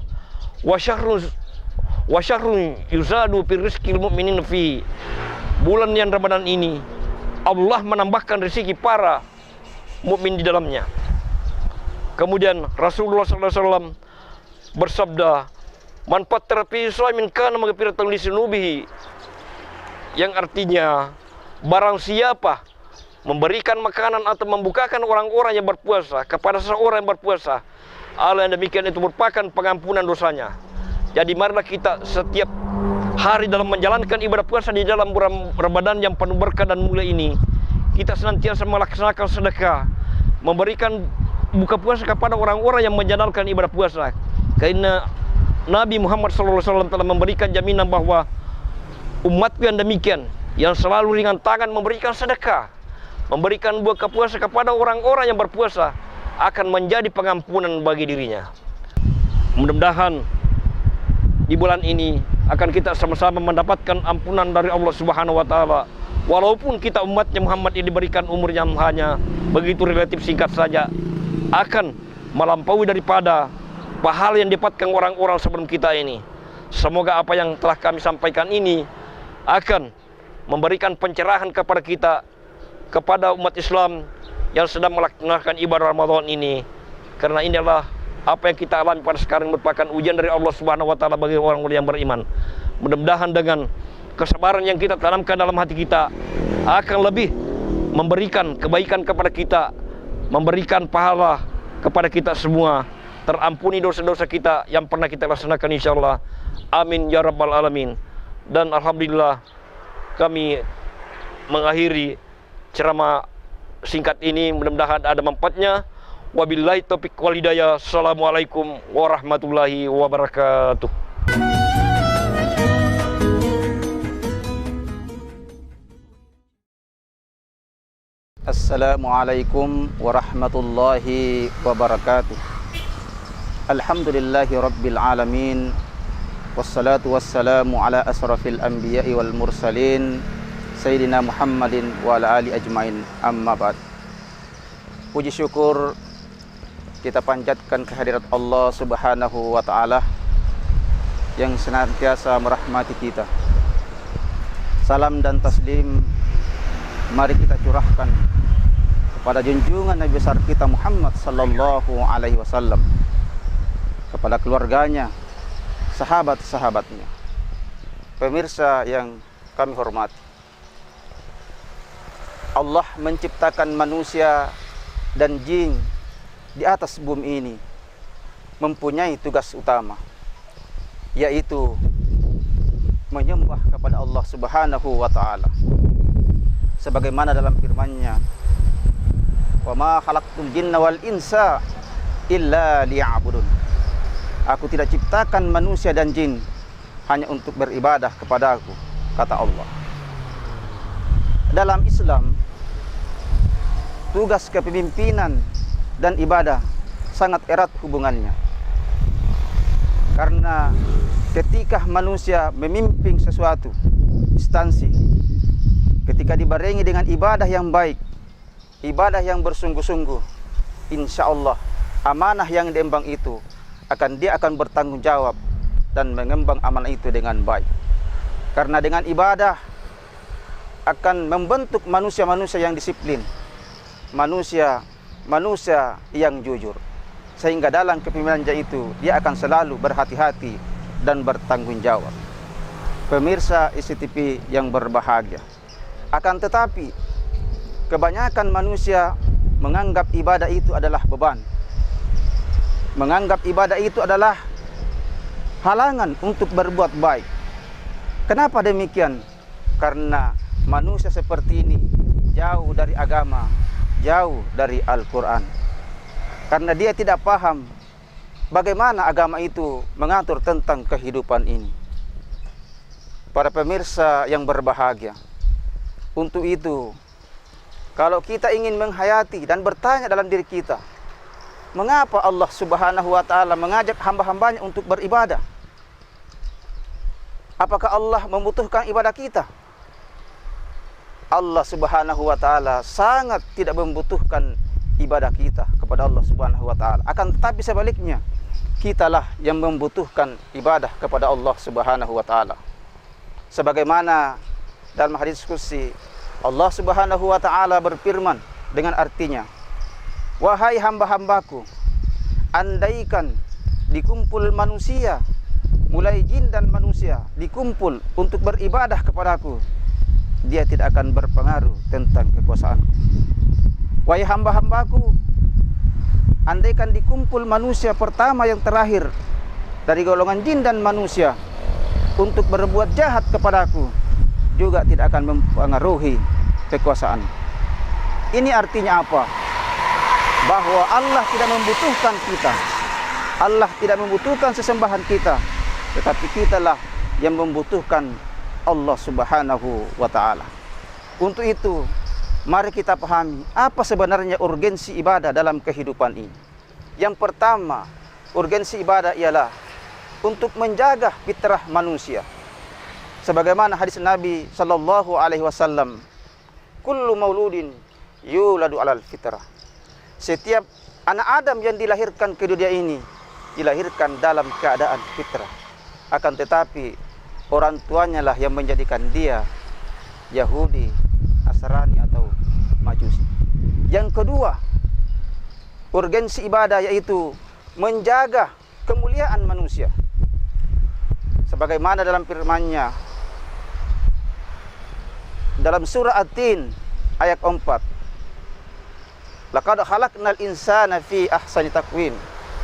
wa syahrun yuzadu fir rizqil mu'minin fi. Bulan yang Ramadan ini Allah menambahkan rezeki para mukmin di dalamnya. Kemudian Rasulullah SAW bersabda, man fattara fi shaimin kana maghfiratan li dzunubihi, yang artinya barang siapa memberikan makanan atau membukakan orang-orang yang berpuasa kepada seseorang yang berpuasa, Allah yang demikian itu merupakan pengampunan dosanya. Jadi marilah kita setiap hari dalam menjalankan ibadah puasa di dalam bulan Ramadan yang penuh berkah dan mulia ini, kita senantiasa melaksanakan sedekah, memberikan buka puasa kepada orang-orang yang menjalankan ibadah puasa. Karena Nabi Muhammad SAW telah memberikan jaminan bahwa umatku yang demikian, yang selalu ringan tangan memberikan sedekah, memberikan buka puasa kepada orang-orang yang berpuasa, akan menjadi pengampunan bagi dirinya. Mudah-mudahan di bulan ini akan kita sama-sama mendapatkan ampunan dari Allah Subhanahu wa taala. Walaupun kita umatnya Muhammad ini diberikan umur yang hanya begitu relatif singkat saja, akan melampaui daripada pahala yang didapatkan orang-orang sebelum kita ini. Semoga apa yang telah kami sampaikan ini akan memberikan pencerahan kepada kita, kepada umat Islam yang sedang melaksanakan ibadah Ramadan ini. Karena inilah apa yang kita alami pada sekarang merupakan ujian dari Allah Subhanahu wa taala bagi orang-orang yang beriman. Mudah-mudahan dengan kesabaran yang kita tanamkan dalam hati kita akan lebih memberikan kebaikan kepada kita, memberikan pahala kepada kita semua, terampuni dosa-dosa kita yang pernah kita laksanakan insyaallah. Amin ya rabbal alamin. Dan alhamdulillah kami mengakhiri ceramah singkat ini, mudah-mudahan ada manfaatnya. Wabillahi taufiq wal hidayah. Assalamualaikum warahmatullahi wabarakatuh. Assalamualaikum warahmatullahi wabarakatuh. Alhamdulillahi rabbil alamin. Wassalatu wassalamu ala asrafil anbiya'i wal mursalin Sayyidina Muhammadin wa ala ali ajmain, amma ba'd. Puji syukur kita panjatkan kehadirat Allah Subhanahu wa ta'ala yang senantiasa merahmati kita. Salam dan taslim mari kita curahkan kepada junjungan Nabi besar kita Muhammad sallallahu alaihi wasallam, kepada keluarganya, sahabat-sahabatnya. Pemirsa yang kami hormati, Allah menciptakan manusia dan jin di atas bumi ini mempunyai tugas utama, yaitu menyembah kepada Allah Subhanahu wa ta'ala. Sebagaimana dalam firman-Nya, "Wa ma khalaqtul jinna wal insa illa liya'budun." Aku tidak ciptakan manusia dan jin hanya untuk beribadah kepada Aku, kata Allah. Dalam Islam, tugas kepemimpinan dan ibadah sangat erat hubungannya. Karena ketika manusia memimpin sesuatu instansi, ketika dibarengi dengan ibadah yang baik, ibadah yang bersungguh-sungguh, insya Allah amanah yang diemban itu dia akan bertanggung jawab dan mengembang amanah itu dengan baik. Karena dengan ibadah akan membentuk manusia-manusia yang disiplin, manusia yang jujur, sehingga dalam kepemimpinannya itu dia akan selalu berhati-hati dan bertanggung jawab. Pemirsa ICTV yang berbahagia, akan tetapi kebanyakan manusia menganggap ibadah itu adalah beban, menganggap ibadah itu adalah halangan untuk berbuat baik. Kenapa demikian? Karena manusia seperti ini jauh dari agama, jauh dari Al-Quran. Karena dia tidak paham bagaimana agama itu mengatur tentang kehidupan ini. para pemirsa yang berbahagia. Untuk itu, kalau kita ingin menghayati dan bertanya dalam diri kita, mengapa Allah Subhanahu wa Ta'ala mengajak hamba-hambanya untuk beribadah? Apakah Allah membutuhkan ibadah kita? Allah Subhanahu wa Ta'ala sangat tidak membutuhkan ibadah kita kepada Allah Subhanahu wa Ta'ala. Akan tetapi sebaliknya, kitalah yang membutuhkan ibadah kepada Allah Subhanahu wa Ta'ala. Sebagaimana dalam hadis qudsi, Allah Subhanahu wa Ta'ala berfirman dengan artinya, wahai hamba-hambaku, andaikan dikumpul manusia, mulai jin dan manusia, dikumpul untuk beribadah kepadaku, dia tidak akan berpengaruh tentang kekuasaanku. Wahai hamba-hambaku, andaikan dikumpul manusia pertama yang terakhir dari golongan jin dan manusia untuk berbuat jahat kepadaku, juga tidak akan mempengaruhi kekuasaan. Ini artinya apa? Bahwa Allah tidak membutuhkan kita. Allah tidak membutuhkan sesembahan kita, tetapi kitalah yang membutuhkan Allah Subhanahu wa Ta'ala. Untuk itu, mari kita pahami apa sebenarnya urgensi ibadah dalam kehidupan ini. Yang pertama, urgensi ibadah ialah untuk menjaga fitrah manusia. Sebagaimana hadis Nabi sallallahu alaihi wasallam, kullu mauludin yuladu alal fitrah. Setiap anak Adam yang dilahirkan ke dunia ini dilahirkan dalam keadaan fitrah. Akan tetapi orang tuanya lah yang menjadikan dia Yahudi, Nasrani atau Majusi. Yang kedua, urgensi ibadah yaitu menjaga kemuliaan manusia. Sebagaimana dalam firman-Nya dalam surah At-Tin ayat 4, laqad khalaqnal insana fi ahsani taqwim.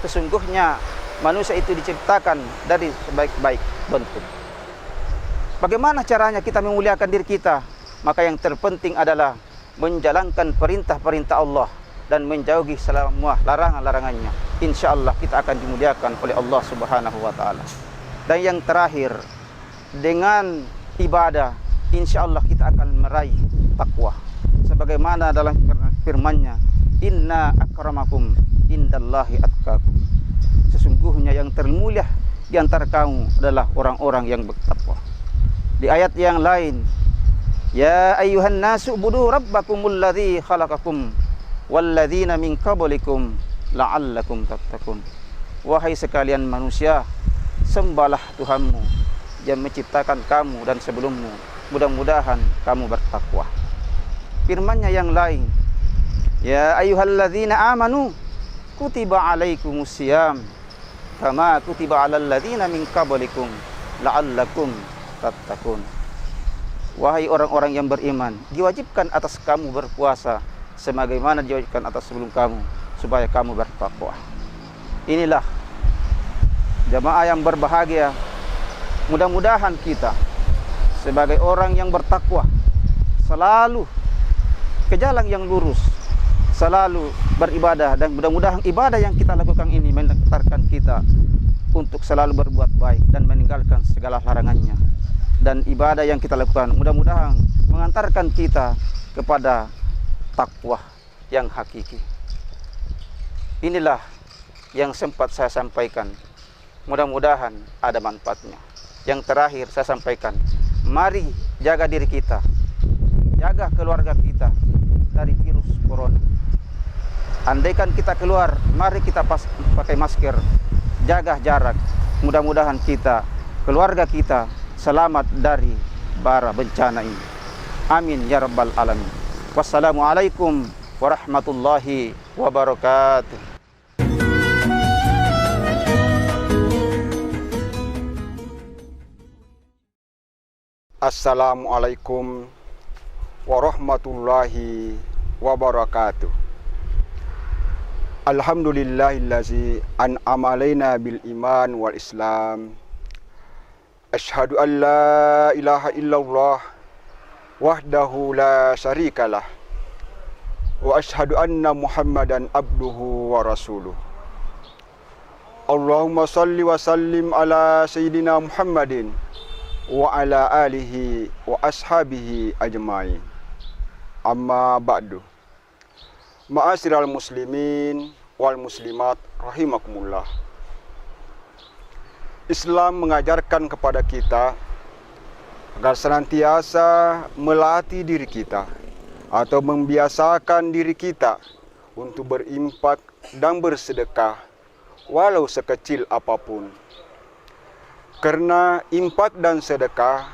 Sesungguhnya manusia itu diciptakan dari sebaik-baik bentuk. Bagaimana caranya kita memuliakan diri kita? Maka yang terpenting adalah menjalankan perintah-perintah Allah dan menjauhi semua larangan-larangannya. Insya Allah kita akan dimuliakan oleh Allah Subhanahu wa Ta'ala. Dan yang terakhir, dengan ibadah, insya Allah kita akan meraih takwa. Sebagaimana dalam firman-Nya, inna akramakum indallahi atqakum. Sesungguhnya yang termulia di antara kamu adalah orang-orang yang bertakwa. Di ayat yang lain, ya ayyuhan nasu ubudu rabbakumul ladzi khalaqakum walladzina min qablikum la'allakum tattaqun. Wahai sekalian manusia, sembahlah Tuhanmu yang menciptakan kamu dan sebelummu, mudah-mudahan kamu bertakwa. Firman-Nya yang lain, ya ayyuhalladzina amanu kutiba alaikumusiyam kama kutiba alal ladzina min qablikum la'allakum tattaqun. Wahai orang-orang yang beriman, diwajibkan atas kamu berpuasa sebagaimana diwajibkan atas sebelum kamu, supaya kamu bertakwa. Inilah jamaah yang berbahagia. Mudah-mudahan kita sebagai orang yang bertakwa selalu ke jalan yang lurus, selalu beribadah, dan mudah-mudahan ibadah yang kita lakukan ini mengantarkan kita untuk selalu berbuat baik dan meninggalkan segala larangannya. Dan ibadah yang kita lakukan mudah-mudahan mengantarkan kita kepada takwa yang hakiki. Inilah yang sempat saya sampaikan. Mudah-mudahan ada manfaatnya. Yang terakhir saya sampaikan, mari jaga diri kita, jaga keluarga kita dari virus corona. Andaikan kita keluar, mari kita pakai masker, jaga jarak. Mudah-mudahan kita, keluarga kita selamat dari bara bencana ini. Amin ya rabbal alamin. Wassalamualaikum warahmatullahi wabarakatuh. Assalamualaikum warahmatullahi wabarakatuh. Alhamdulillahillazi an'ama alaina bil iman wal islam. Asyhadu an la ilaha illallah wahdahu la syarikalah. Wa asyhadu anna Muhammadan abduhu wa rasuluh. Allahumma salli wa sallim ala sayyidina Muhammadin wa ala alihi wa ashabihi ajmain. Amma ba'du. Ma'asyiral muslimin wal muslimat rahimakumullah. Islam mengajarkan kepada kita agar senantiasa melatih diri kita atau membiasakan diri kita untuk berimpak dan bersedekah walau sekecil apapun. Karena impak dan sedekah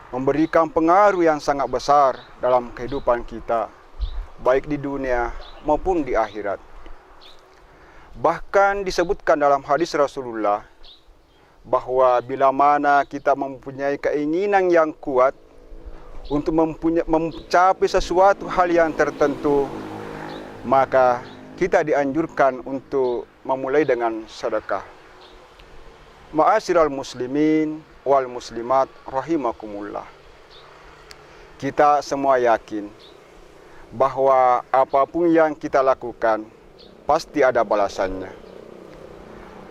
memberikan pengaruh yang sangat besar dalam kehidupan kita, baik di dunia maupun di akhirat. Bahkan disebutkan dalam hadis Rasulullah bahwa bila mana kita mempunyai keinginan yang kuat untuk mencapai sesuatu hal yang tertentu, maka kita dianjurkan untuk memulai dengan sedekah. Ma'asyiral muslimin wal muslimat rahimakumullah. Kita semua yakin bahwa apapun yang kita lakukan pasti ada balasannya.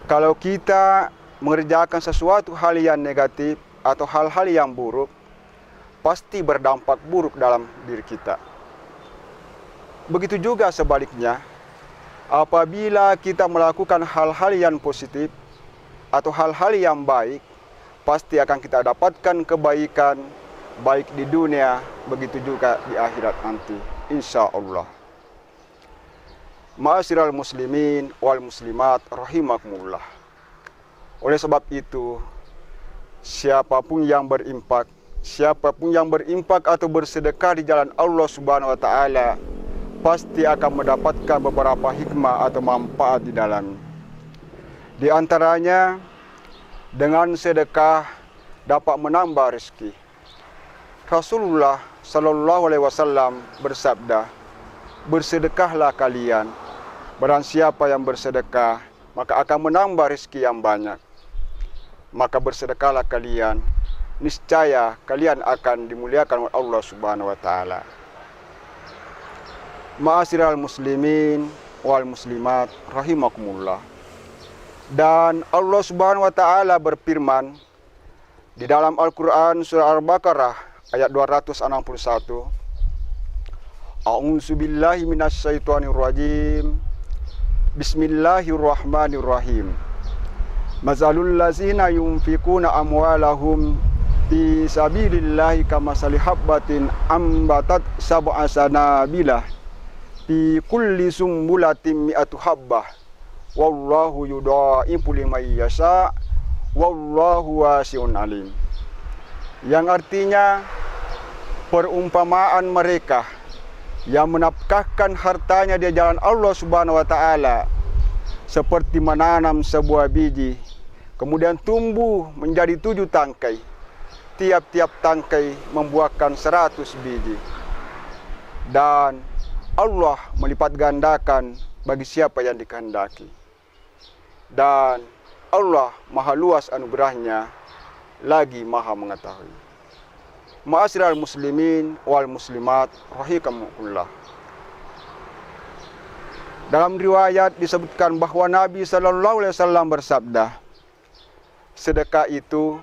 Kalau kita mengerjakan sesuatu hal yang negatif atau hal-hal yang buruk, pasti berdampak buruk dalam diri kita. Begitu juga sebaliknya, apabila kita melakukan hal-hal yang positif atau hal-hal yang baik, pasti akan kita dapatkan kebaikan baik di dunia, begitu juga di akhirat nanti, insya Allah. Ma'asyiral muslimin wal muslimat rahimakumullah. Oleh sebab itu, siapapun yang berimpak atau bersedekah di jalan Allah Subhanahu wa taala pasti akan mendapatkan beberapa hikmah atau manfaat di dalamnya. Di antaranya, dengan sedekah dapat menambah rezeki. Rasulullah Shallallahu Alaihi Wasallam bersabda, bersedekahlah kalian. Barang siapa yang bersedekah, maka akan menambah rezeki yang banyak. Maka bersedekahlah kalian, niscaya kalian akan dimuliakan oleh Allah Subhanahu wa taala. Ma'asyiral muslimin wal muslimat rahimakumullah. Dan Allah Subhanahu wa taala berfirman di dalam Al-Qur'an surah Al-Baqarah ayat 261. A'udzu billahi minasyaitonir rajim. Bismillahirrahmanirrahim. Mazalul ladzina yunfikuna amwalahum fi sabilillahi kamasali habbatin ambatat sab'a sanabilah fi kulli sumbulatin mi'atu habbah. Wallahu yudha'ifu liman yasha' wallahu wasi'un alim. Yang artinya perumpamaan mereka yang menafkahkan hartanya di jalan Allah Subhanahu wa taala seperti menanam sebuah biji, kemudian tumbuh menjadi 7 tangkai. Tiap-tiap tangkai membuahkan 100 biji. Dan Allah melipat gandakan bagi siapa yang dikehendaki. Dan Allah maha luas anugerahnya, lagi maha mengetahui. Ma'asyiral muslimin wal muslimat rahimakumullah. Dalam riwayat disebutkan bahwa Nabi Sallallahu Alaihi Wasallam bersabda, sedekah itu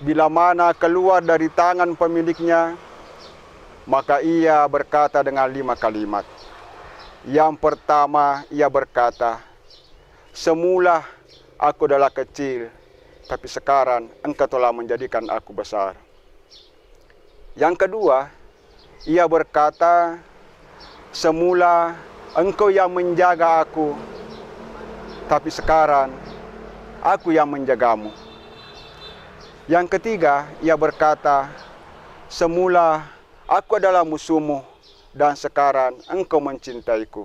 bila mana keluar dari tangan pemiliknya, maka ia berkata dengan 5 kalimat. Yang pertama, ia berkata, semula aku adalah kecil, tapi sekarang engkau telah menjadikan aku besar. Yang kedua, ia berkata, semula engkau yang menjaga aku, tapi sekarang aku yang menjagamu. Yang ketiga, ia berkata, semula aku adalah musuhmu, dan sekarang engkau mencintaiku.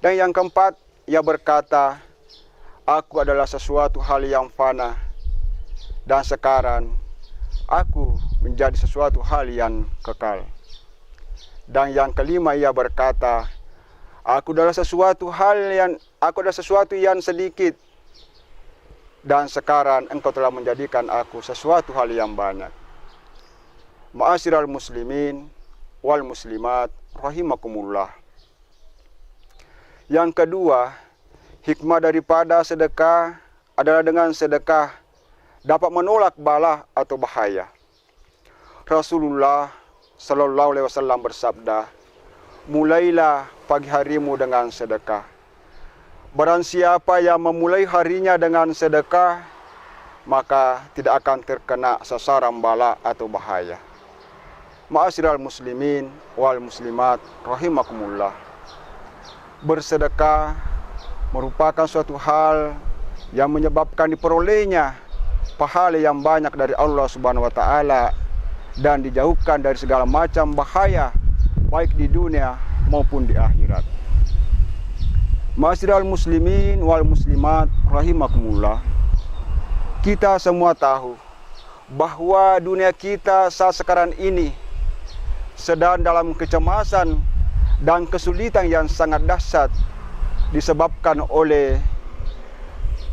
Dan yang keempat, ia berkata, aku adalah sesuatu hal yang fana, dan sekarang aku menjadi sesuatu hal yang kekal. Dan yang kelima, ia berkata, aku adalah sesuatu yang sedikit, dan sekarang engkau telah menjadikan aku sesuatu hal yang banyak. Ma'asyiral muslimin wal muslimat rahimakumullah. Yang kedua, hikmah daripada sedekah adalah dengan sedekah dapat menolak bala atau bahaya. Rasulullah Sallallahu Alaihi Wasallam bersabda, mulailah pagi harimu dengan sedekah. Barang siapa yang memulai harinya dengan sedekah, maka tidak akan terkena sasaran bala atau bahaya. Ma'asyiral muslimin wal muslimat rahimakumullah. Bersedekah merupakan suatu hal yang menyebabkan diperolehnya pahala yang banyak dari Allah Subhanahu wa taala dan dijauhkan dari segala macam bahaya baik di dunia maupun di akhirat. Ma'asyiral muslimin wal muslimat rahimakumullah. Kita semua tahu bahwa dunia kita saat sekarang ini sedang dalam kecemasan dan kesulitan yang sangat dahsyat disebabkan oleh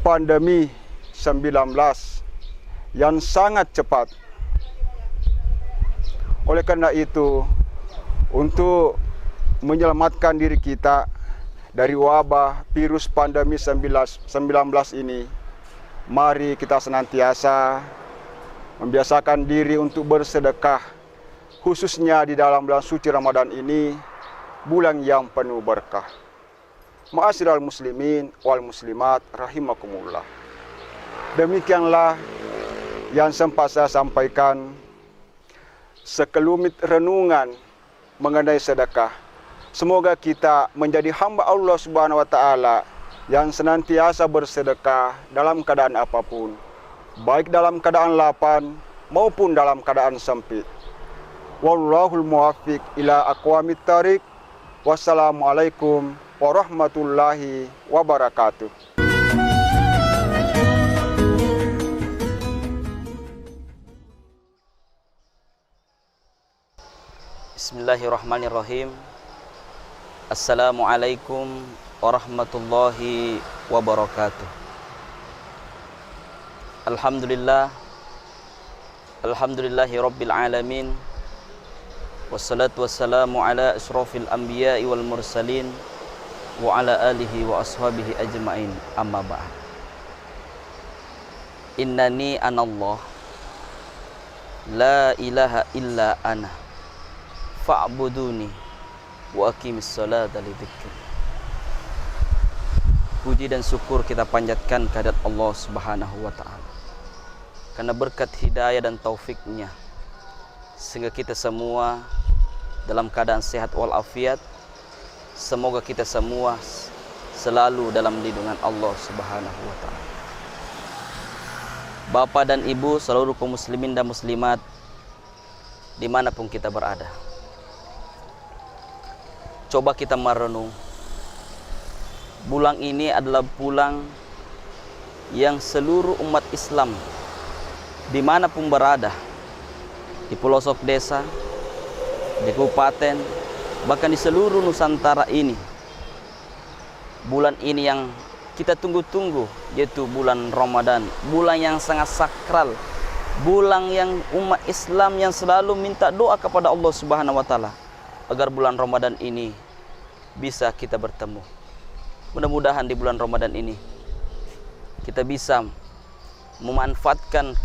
pandemi 19 yang sangat cepat. Oleh karena itu, untuk menyelamatkan diri kita dari wabah virus pandemi 19 ini, mari kita senantiasa membiasakan diri untuk bersedekah, khususnya di dalam bulan suci Ramadan ini, bulan yang penuh berkah. Ma'asyiral muslimin wal muslimat rahimakumullah. Demikianlah yang sempat saya sampaikan sekelumit renungan mengenai sedekah. Semoga kita menjadi hamba Allah Subhanahu wa taala yang senantiasa bersedekah dalam keadaan apapun, baik dalam keadaan lapang maupun dalam keadaan sempit. Wallahul muwaffiq ila aqwamit thariq. Wassalamualaikum warahmatullahi wabarakatuh. Bismillahirrahmanirrahim. Assalamualaikum warahmatullahi wabarakatuh. Alhamdulillahi rabbil alamin. Wassalatu wassalamu ala asyrafil anbiya'i wal mursalin wa ala alihi wa ashabihi ajma'in, amma ba'd. Innani anallah la ilaha illa ana fa'buduni wa aqimis salata li dzikri. Puji dan syukur kita panjatkan kehadirat Allah Subhanahu wa taala. Karena berkat hidayah dan taufiknya sehingga kita semua dalam keadaan sehat walafiat. Semoga kita semua selalu dalam lindungan Allah Subhanahu wa taala. Bapak dan Ibu, seluruh kaum muslimin dan muslimat dimanapun kita berada, coba kita merenung. Bulan ini adalah bulan yang seluruh umat Islam dimanapun berada, di pelosok desa, di kabupaten, bahkan di seluruh Nusantara ini, bulan ini yang kita tunggu-tunggu, yaitu bulan Ramadan, bulan yang sangat sakral, bulan yang umat Islam yang selalu minta doa kepada Allah Subhanahu wa taala agar bulan Ramadan ini bisa kita bertemu. Mudah-mudahan di bulan Ramadan ini kita bisa memanfaatkan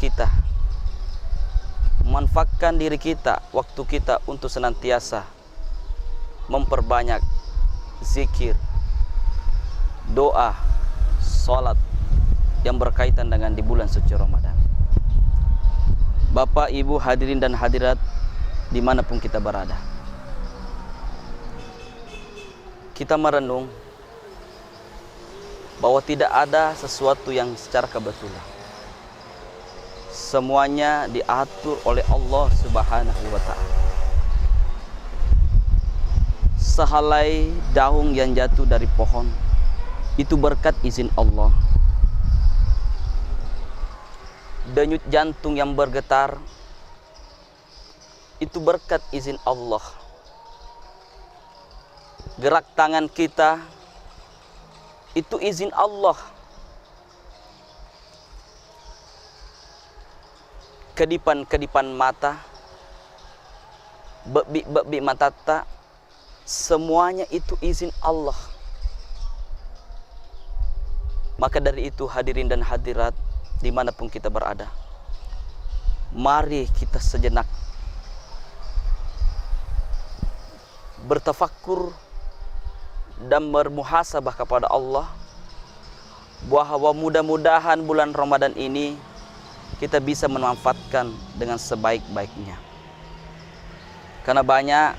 diri kita, waktu kita untuk senantiasa memperbanyak zikir, doa, salat yang berkaitan dengan di bulan suci Ramadan. Bapak, Ibu, hadirin dan hadirat dimanapun kita berada, kita merenung bahwa tidak ada sesuatu yang secara kebetulan. Semuanya diatur oleh Allah Subhanahu wa taala. Sehelai daun yang jatuh dari pohon itu berkat izin Allah. Denyut jantung yang bergetar itu berkat izin Allah. Gerak tangan kita itu izin Allah. Kedipan-kedipan mata, bebik mata tak, semuanya itu izin Allah. Maka dari itu hadirin dan hadirat dimanapun kita berada. Mari kita sejenak bertafakkur dan bermuhasabah kepada Allah, bahwa mudah-mudahan bulan Ramadan ini kita bisa memanfaatkan dengan sebaik-baiknya. Karena banyak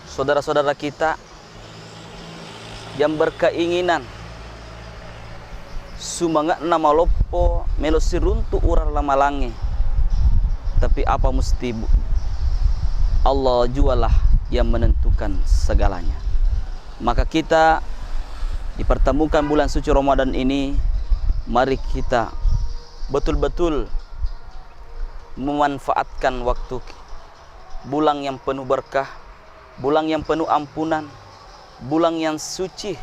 saudara-saudara kita yang berkeinginan sumangat nama lopo melo siruntu urar lamalange, tapi apa mesti Allah jualah yang menentukan segalanya. Maka kita dipertemukan bulan suci Ramadan ini, mari kita betul-betul memanfaatkan waktu bulan yang penuh berkah, bulan yang penuh ampunan, bulan yang suci,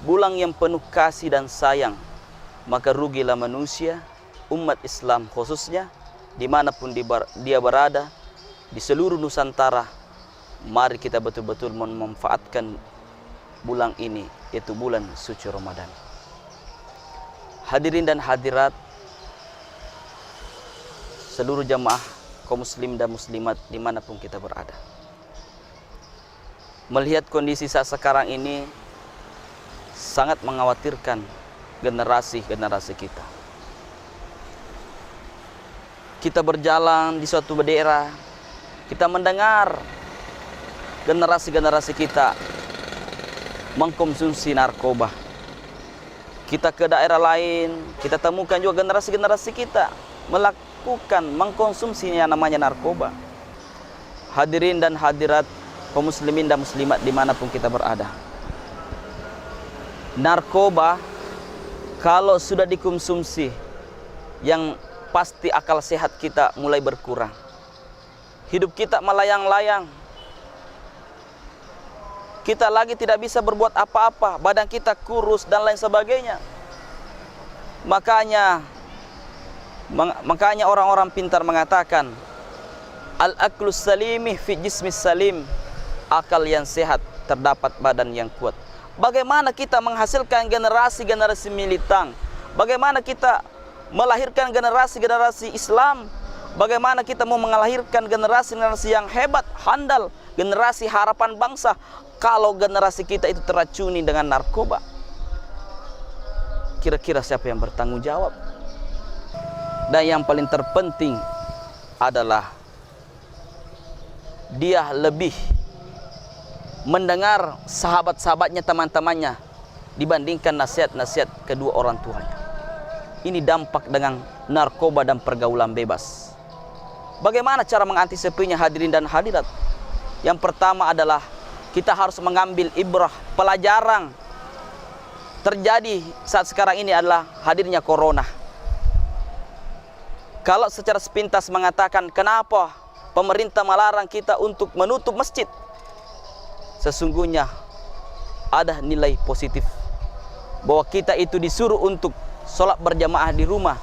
bulan yang penuh kasih dan sayang. Maka rugilah manusia, umat Islam khususnya, dimanapun dia berada, di seluruh Nusantara. Mari kita betul-betul memanfaatkan bulan ini, yaitu bulan suci Ramadan. Hadirin dan hadirat, seluruh jamaah kaum muslim dan muslimat dimanapun kita berada. Melihat kondisi saat sekarang ini sangat mengkhawatirkan generasi-generasi kita. Kita berjalan di suatu daerah, kita mendengar generasi-generasi kita mengkonsumsi narkoba. Kita ke daerah lain, kita temukan juga generasi-generasi kita mengkonsumsi yang namanya narkoba. Hadirin dan hadirat, kaum muslimin dan muslimat dimanapun kita berada. Narkoba kalau sudah dikonsumsi, yang pasti akal sehat kita mulai berkurang. Hidup kita melayang-layang. Kita lagi tidak bisa berbuat apa-apa, badan kita kurus dan lain sebagainya. Makanya orang-orang pintar mengatakan, al-aklus salimi fi jismis salim. Akal yang sehat terdapat badan yang kuat. Bagaimana kita menghasilkan generasi-generasi militan? Bagaimana kita melahirkan generasi-generasi Islam? Bagaimana kita mau melahirkan generasi-generasi yang hebat, handal, generasi harapan bangsa, kalau generasi kita itu teracuni dengan narkoba? Kira-kira siapa yang bertanggung jawab? Dan yang paling terpenting adalah dia lebih mendengar sahabat-sahabatnya, teman-temannya, dibandingkan nasihat-nasihat kedua orang tuanya. Ini dampak dengan narkoba dan pergaulan bebas. Bagaimana cara mengantisipasinya, hadirin dan hadirat? Yang pertama adalah kita harus mengambil ibrah, pelajaran. Terjadi saat sekarang ini adalah hadirnya corona. Kalau secara sepintas mengatakan kenapa pemerintah melarang kita untuk menutup masjid, sesungguhnya ada nilai positif bahwa kita itu disuruh untuk sholat berjamaah di rumah.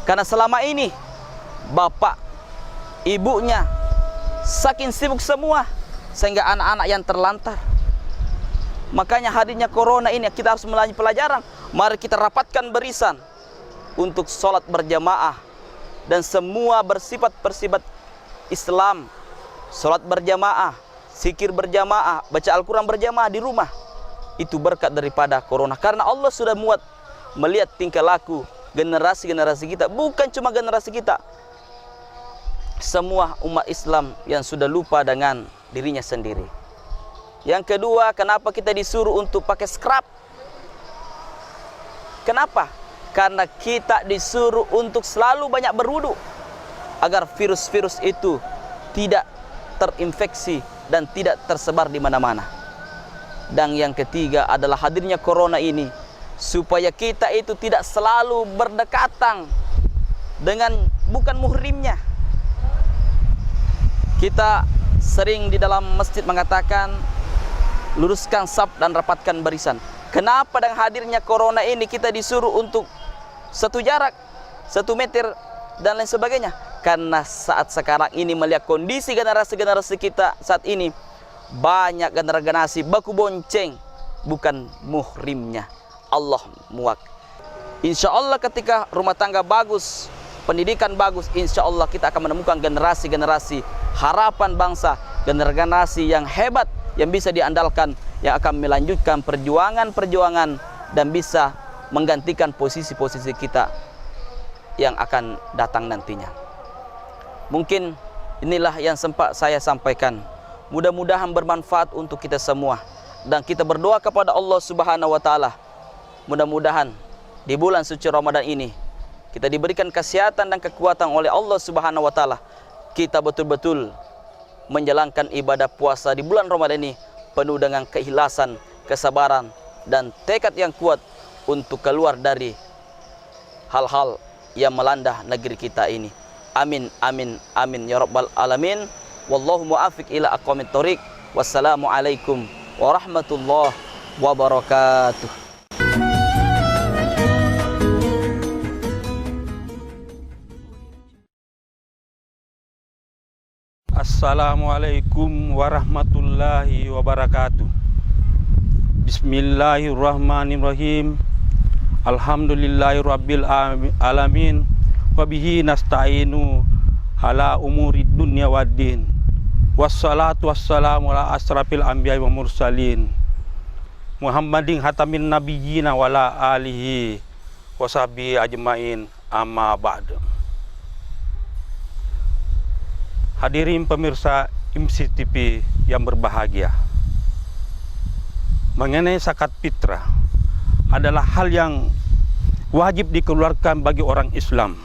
Karena selama ini bapak, ibunya saking sibuk semua sehingga anak-anak yang terlantar. Makanya hadirnya corona ini kita harus melanjutkan pelajaran. Mari kita rapatkan barisan untuk sholat berjamaah dan semua bersifat Islam. Sholat berjamaah, zikir berjamaah, baca Al-Quran berjamaah di rumah. Itu berkat daripada corona. Karena Allah sudah muat melihat tingkah laku generasi-generasi kita. Bukan cuma generasi kita, semua umat Islam yang sudah lupa dengan dirinya sendiri. Yang kedua, kenapa kita disuruh untuk pakai scrub? Kenapa? Karena kita disuruh untuk selalu banyak berwudu agar virus-virus itu tidak terinfeksi dan tidak tersebar di mana-mana. Dan yang ketiga adalah hadirnya corona ini supaya kita itu tidak selalu berdekatan dengan bukan muhrimnya. Kita sering di dalam masjid mengatakan luruskan saf dan rapatkan barisan. Kenapa dengan hadirnya corona ini kita disuruh untuk satu jarak, 1 meter dan lain sebagainya? Karena saat sekarang ini melihat kondisi generasi-generasi kita saat ini, banyak generasi baku bonceng bukan muhrimnya. Allah muak. Insya Allah ketika rumah tangga bagus, pendidikan bagus, insya Allah kita akan menemukan generasi-generasi harapan bangsa, generasi yang hebat, yang bisa diandalkan, yang akan melanjutkan perjuangan-perjuangan dan bisa menggantikan posisi-posisi kita yang akan datang nantinya. Mungkin inilah yang sempat saya sampaikan. Mudah-mudahan bermanfaat untuk kita semua, dan kita berdoa kepada Allah Subhanahu wa taala. Mudah-mudahan di bulan suci Ramadan ini kita diberikan kesehatan dan kekuatan oleh Allah Subhanahu wa taala. Kita betul-betul menjalankan ibadah puasa di bulan Ramadan ini penuh dengan keikhlasan, kesabaran dan tekad yang kuat untuk keluar dari hal-hal yang melanda negeri kita ini. Amin, amin, amin ya rabbal alamin. Wallahu muwaffiq ila aqwamit thoriq. Wassalamualaikum warahmatullahi wabarakatuh. Assalamualaikum warahmatullahi wabarakatuh. Bismillahirrahmanirrahim. Alhamdulillahirabbil alamin. Wabihi nasta'inu ala umurid dunya waddin. Wassalatu wassalamu ala asrafil anbiya'i wa mursalin. Muhammadin hatamin nabiyyina wa ala alihi wa sahbihi ajmain, amma ba'du. Hadirin pemirsa IMSI TV yang berbahagia, mengenai zakat fitrah adalah hal yang wajib dikeluarkan bagi orang Islam,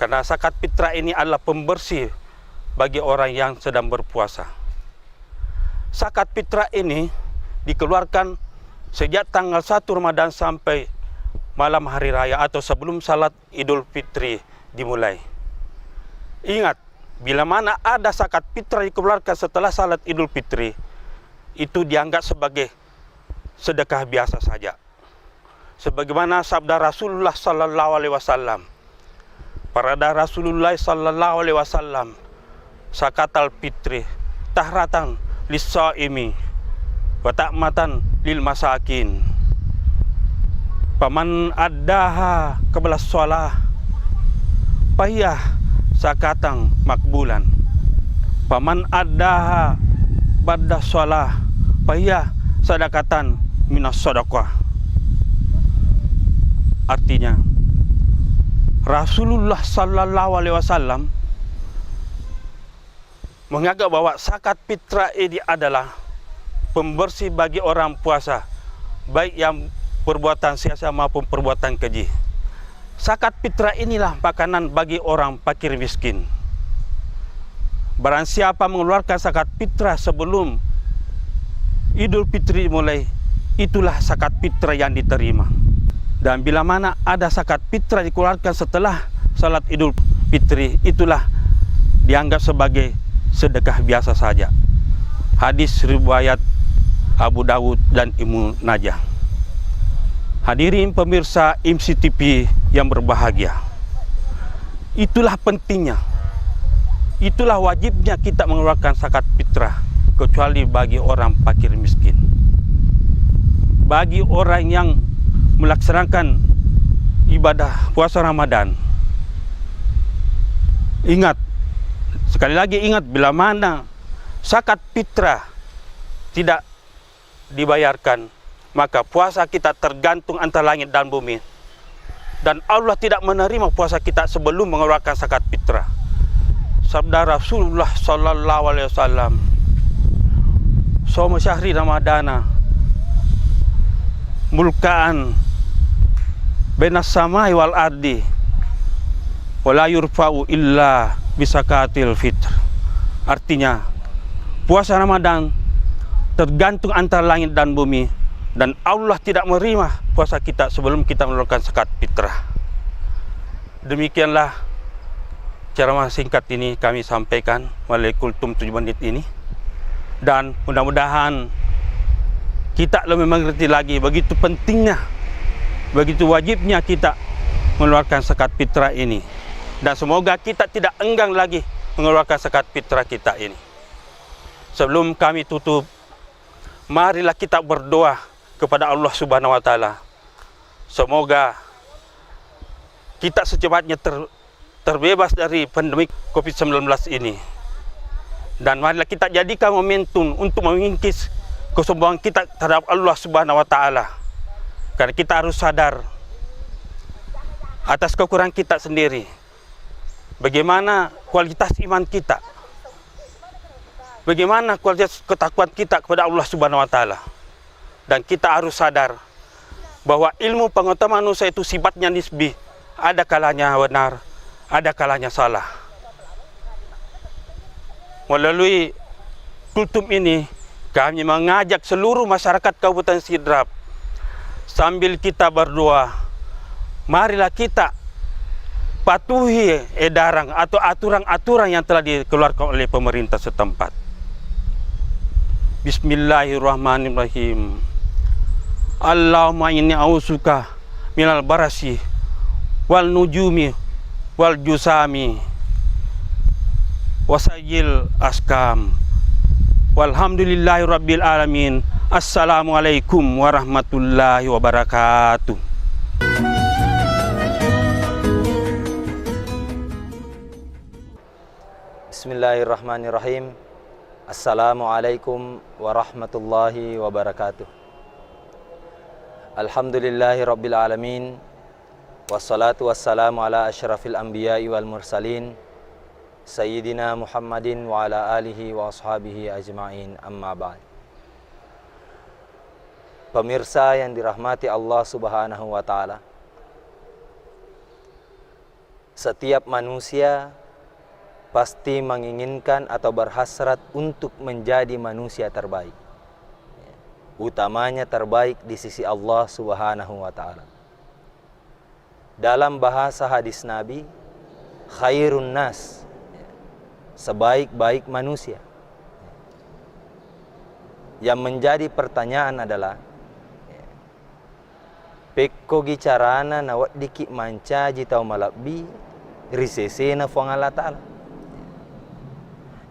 karena zakat fitrah ini adalah pembersih bagi orang yang sedang berpuasa. Zakat fitrah ini dikeluarkan sejak tanggal 1 Ramadan sampai malam hari raya atau sebelum salat Idul Fitri dimulai. Ingat, bila mana ada zakat fitrah dikeluarkan setelah salat Idul Fitri, itu dianggap sebagai sedekah biasa saja. Sebagaimana sabda Rasulullah sallallahu alaihi wasallam. Pada Rasulullah sallallahu alaihi wasallam, zakatul fitri tahratan lis-shaimi wa ta'matan lil masakin. Paman addaha qabla shalah payah zakatan makbulan. Paman addaha ba'da shalah payah sadaqatan minas sadaqah. Artinya, Rasulullah sallallahu alaihi wasallam menganggap bahwa zakat fitrah ini adalah pembersih bagi orang puasa, baik yang perbuatan sia-sia maupun perbuatan keji. Zakat fitrah inilah makanan bagi orang fakir miskin. Barang siapa mengeluarkan zakat fitrah sebelum Idul Fitri mulai, itulah zakat fitrah yang diterima. Dan bila mana ada zakat fitrah dikeluarkan setelah salat Idul Fitri, itulah dianggap sebagai sedekah biasa saja. Hadis riwayat Abu Dawud dan Ibnu Majah. Hadirin pemirsa IMSI TV yang berbahagia, itulah pentingnya, itulah wajibnya kita mengeluarkan zakat fitrah, kecuali bagi orang fakir miskin. Bagi orang yang melaksanakan ibadah puasa Ramadan, ingat, sekali lagi ingat, bila mana zakat fitrah tidak dibayarkan, maka puasa kita tergantung antara langit dan bumi, dan Allah tidak menerima puasa kita sebelum mengeluarkan zakat fitrah. Sabda Rasulullah sallallahu alaihi wasallam, "Shaum syahri Ramadana mulkaan bainas samai wal ardi wala yurfa'u illa bisakatil fitr." Artinya, puasa Ramadan tergantung antara langit dan bumi, dan Allah tidak menerima puasa kita sebelum kita mengeluarkan zakat fitrah. Demikianlah ceramah singkat ini kami sampaikan melalui kultum 7 menit ini, dan mudah-mudahan kita lebih mengerti lagi begitu pentingnya, begitu wajibnya kita mengeluarkan zakat fitrah ini, dan semoga kita tidak enggan lagi mengeluarkan zakat fitrah kita ini. Sebelum kami tutup, marilah kita berdoa kepada Allah Subhanahu wa taala. Semoga kita secepatnya terbebas dari pandemi COVID-19 ini. Dan marilah kita jadikan momentum untuk mengingkis kesombongan kita terhadap Allah Subhanahu wa taala. Karena kita harus sadar atas kekurangan kita sendiri. Bagaimana kualitas iman kita? Bagaimana kualitas ketakwaan kita kepada Allah Subhanahu wa taala? Dan kita harus sadar bahwa ilmu pengetahuan manusia itu sifatnya nisbi. Ada kalanya benar, ada kalanya salah. Melalui kultum ini, kami mengajak seluruh masyarakat Kabupaten Sidrap, sambil kita berdoa, marilah kita patuhi edaran atau aturan-aturan yang telah dikeluarkan oleh pemerintah setempat. Bismillahirrahmanirrahim. Allahumma inni a'udzuka minal barasi wal nujumi wal jusami wasayil askam. Walhamdulillahi rabbil alamin. Assalamualaikum warahmatullahi wabarakatuh. Bismillahirrahmanirrahim. Assalamualaikum warahmatullahi wabarakatuh. Alhamdulillahi rabbil alamin. Wassalatu wassalamu ala asyrafil anbiya'i wal mursalin Sayyidina Muhammadin wa ala alihi wa ashabihi ajma'in, amma ba'd. Pemirsa yang dirahmati Allah Subhanahu wa ta'ala, setiap manusia pasti menginginkan atau berhasrat untuk menjadi manusia terbaik, utamanya terbaik di sisi Allah Subhanahu wa ta'ala. Dalam bahasa hadis Nabi, khairun nas, sebaik-baik manusia. Yang menjadi pertanyaan adalah, pekko gicarana nawat diki manca jitau malabbi risesena fuang Allah Ta'ala.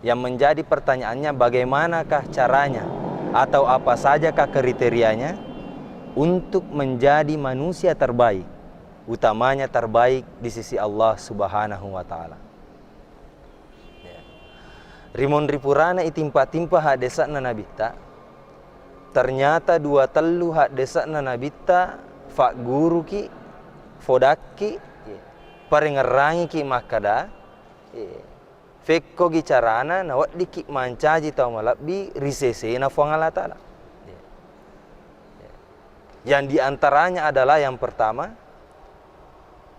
Yang menjadi pertanyaannya, bagaimanakah caranya atau apa sajakah kriterianya untuk menjadi manusia terbaik, utamanya terbaik di sisi Allah Subhanahu wa ta'ala. Rimon ripurana itimpa-timpa hak desak na nabita, ternyata dua telu hak desak na nabita fak guru ki fodaki parengerangi ki makada fekko gicarana nawat diki mancaji tau malabbi risese na fuang Allah Ta'ala. Yang diantaranya adalah yang pertama,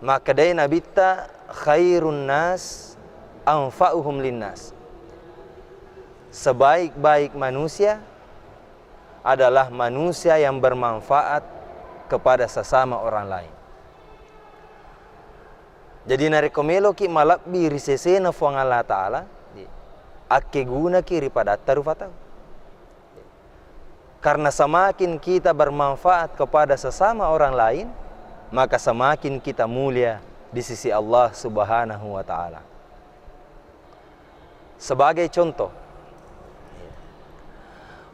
makadai nabita khairun nas anfa'uhum linnas. Sebaik-baik manusia adalah manusia yang bermanfaat kepada sesama orang lain. Jadi narekomelo ki malabbi risesena fuang Allah Ta'ala akke guna kiri pada tarufatau. Karena semakin kita bermanfaat kepada sesama orang lain, maka semakin kita mulia di sisi Allah Subhanahu wa ta'ala. Sebagai contoh,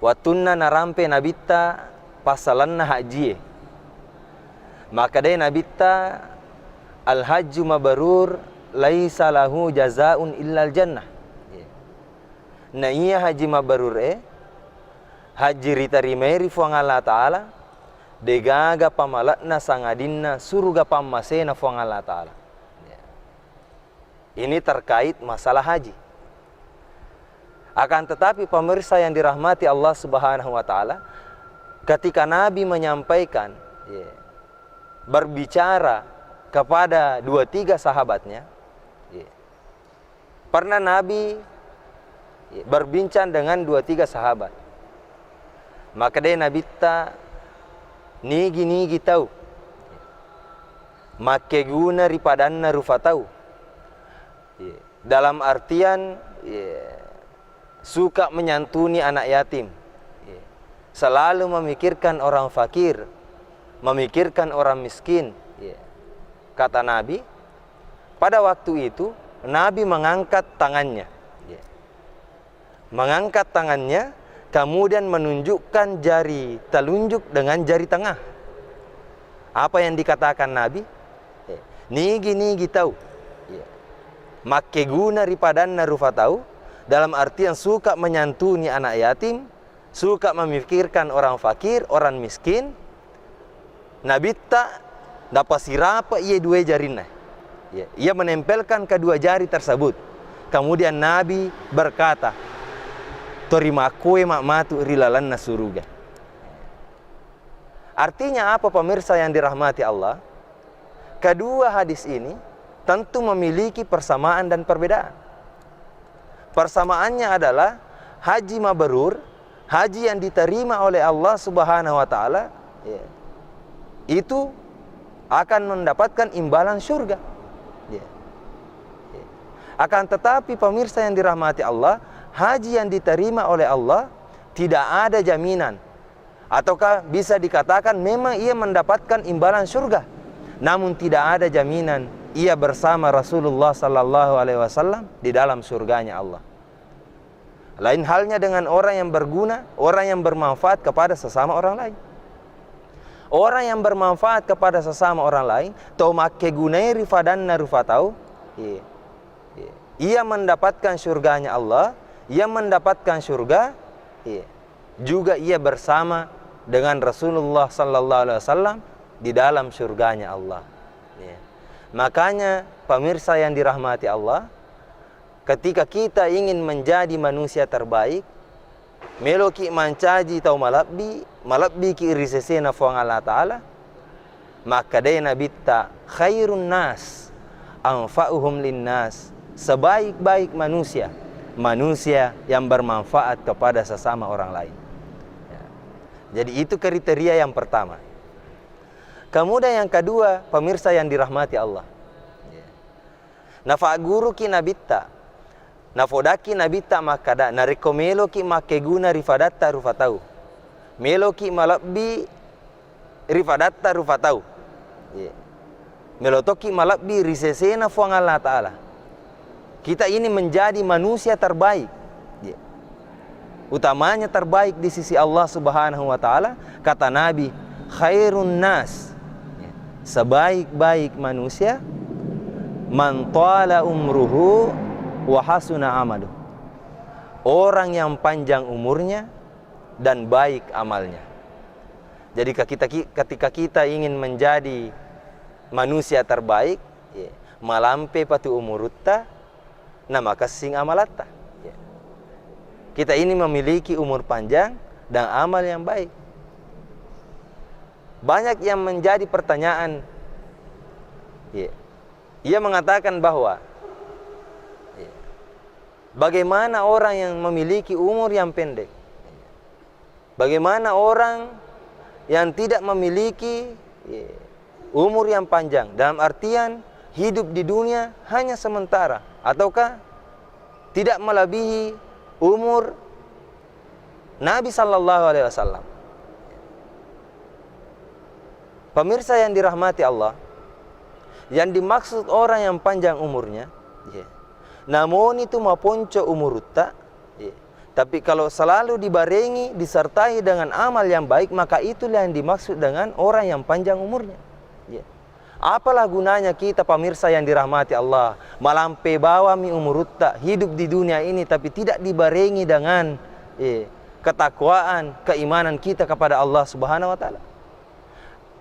watunna narampe nabita pasalanna haji, maka dai nabita al-hajju mabrur laisa lahu jazaun illal jannah. Na iya haji mabrur haji ritarimeri fuang Allah Ta'ala degaga pamalakna sangadinna surga pammasena fuang Allah Ta'ala. Ini terkait masalah haji. Akan tetapi pemirsa yang dirahmati Allah Subhanahu wa ta'ala, ketika Nabi menyampaikan, berbicara kepada 2-3 sahabatnya, pernah Nabi berbincang dengan 2-3 sahabat. Maka dia Nabi ta nigi tahu, make guna ripadanna rufatau. Dalam artian suka menyantuni anak yatim, selalu memikirkan orang fakir, memikirkan orang miskin. Kata Nabi, pada waktu itu Nabi mengangkat tangannya, kemudian menunjukkan jari telunjuk dengan jari tengah. Apa yang dikatakan Nabi? Nigi tahu. Make guna ripadanna rufatau, dalam artian suka menyantuni anak yatim, suka memikirkan orang fakir, orang miskin. Nabi tak dapat sirapa ia dua jarina. Ia menempelkan kedua jari tersebut. Kemudian Nabi berkata, terima kue mak matu rilalanna suruga. Artinya apa pemirsa yang dirahmati Allah? Kedua hadis ini tentu memiliki persamaan dan perbedaan. Persamaannya adalah haji mabrur, haji yang diterima oleh Allah Subhanahu wa taala, itu akan mendapatkan imbalan surga. Akan tetapi pemirsa yang dirahmati Allah, haji yang diterima oleh Allah tidak ada jaminan, ataukah bisa dikatakan memang ia mendapatkan imbalan surga, namun tidak ada jaminan ia bersama Rasulullah sallallahu alaihi wasallam di dalam surganya Allah. Lain halnya dengan orang yang berguna, orang yang bermanfaat kepada sesama orang lain. Orang yang bermanfaat kepada sesama orang lain, tau make gunai rifadanna rufatau, ia mendapatkan surganya Allah, ia mendapatkan surga, juga ia bersama dengan Rasulullah sallallahu alaihi wasallam di dalam surganya Allah. Makanya pemirsa yang dirahmati Allah, ketika kita ingin menjadi manusia terbaik, meloki mancaji tau malabbi ki irisesena fuang Allah Ta'ala, maka dena bitta khairun nas anfa'uhum linnas, sebaik-baik manusia, manusia yang bermanfaat kepada sesama orang lain. Jadi itu kriteria yang pertama. Kemudian yang kedua, pemirsa yang dirahmati Allah, nafa guru ki nabitta, nafodaki nabitta makada, nariko melo ki makeguna rifadatta rufatau, melo ki malabbi rifadatta rufatau, melotoki malabbi risesena fuang Allah Ta'ala. Kita ini menjadi manusia terbaik, utamanya terbaik di sisi Allah Subhanahu wa Ta'ala. Kata Nabi, khairun nas, sebaik-baik manusia, man tala umruhu wa hasuna amaluh, orang yang panjang umurnya dan baik amalnya. Jadi ketika kita ingin menjadi manusia terbaik, malampe patu umurutta, nama kasing amalatta. Kita ini memiliki umur panjang dan amal yang baik. Banyak yang menjadi pertanyaan. Ia mengatakan bahwa bagaimana orang yang memiliki umur yang pendek? Bagaimana orang yang tidak memiliki umur yang panjang? Dalam artian hidup di dunia hanya sementara, ataukah tidak melebihi umur Nabi sallallahu alaihi wasallam. Pemirsa yang dirahmati Allah, yang dimaksud orang yang panjang umurnya, namun itu maponco umurutta, tapi kalau selalu dibarengi, disertai dengan amal yang baik, maka itulah yang dimaksud dengan orang yang panjang umurnya. Apalah gunanya kita pemirsa yang dirahmati Allah, malampe bawa mi umurutta, hidup di dunia ini tapi tidak dibarengi dengan ketakwaan, keimanan kita kepada Allah Subhanahu wa Ta'ala.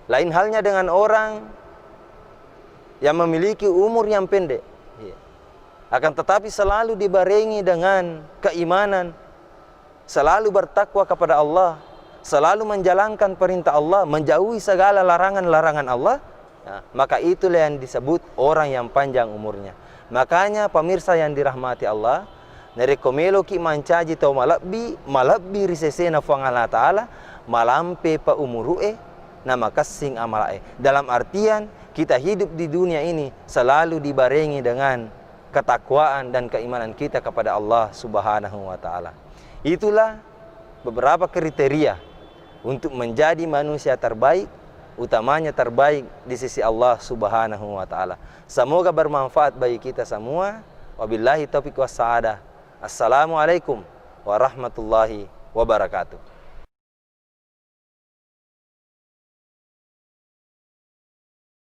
Lain halnya dengan orang yang memiliki umur yang pendek, akan tetapi selalu dibarengi dengan keimanan, selalu bertakwa kepada Allah, selalu menjalankan perintah Allah, menjauhi segala larangan-larangan Allah, maka itulah yang disebut orang yang panjang umurnya. Makanya pemirsa yang dirahmati Allah, narekomelo ki mancaji tau malabbi risesena fuang Allah Ta'ala, malampe pa umurue, nama kasing amalae. Dalam artian kita hidup di dunia ini selalu dibarengi dengan ketakwaan dan keimanan kita kepada Allah Subhanahu wa Ta'ala. Itulah beberapa kriteria untuk menjadi manusia terbaik, utamanya terbaik di sisi Allah Subhanahu wa Ta'ala. Semoga bermanfaat bagi kita semua. Wabillahi taufiq was sa'adah. Assalamualaikum warahmatullahi wabarakatuh.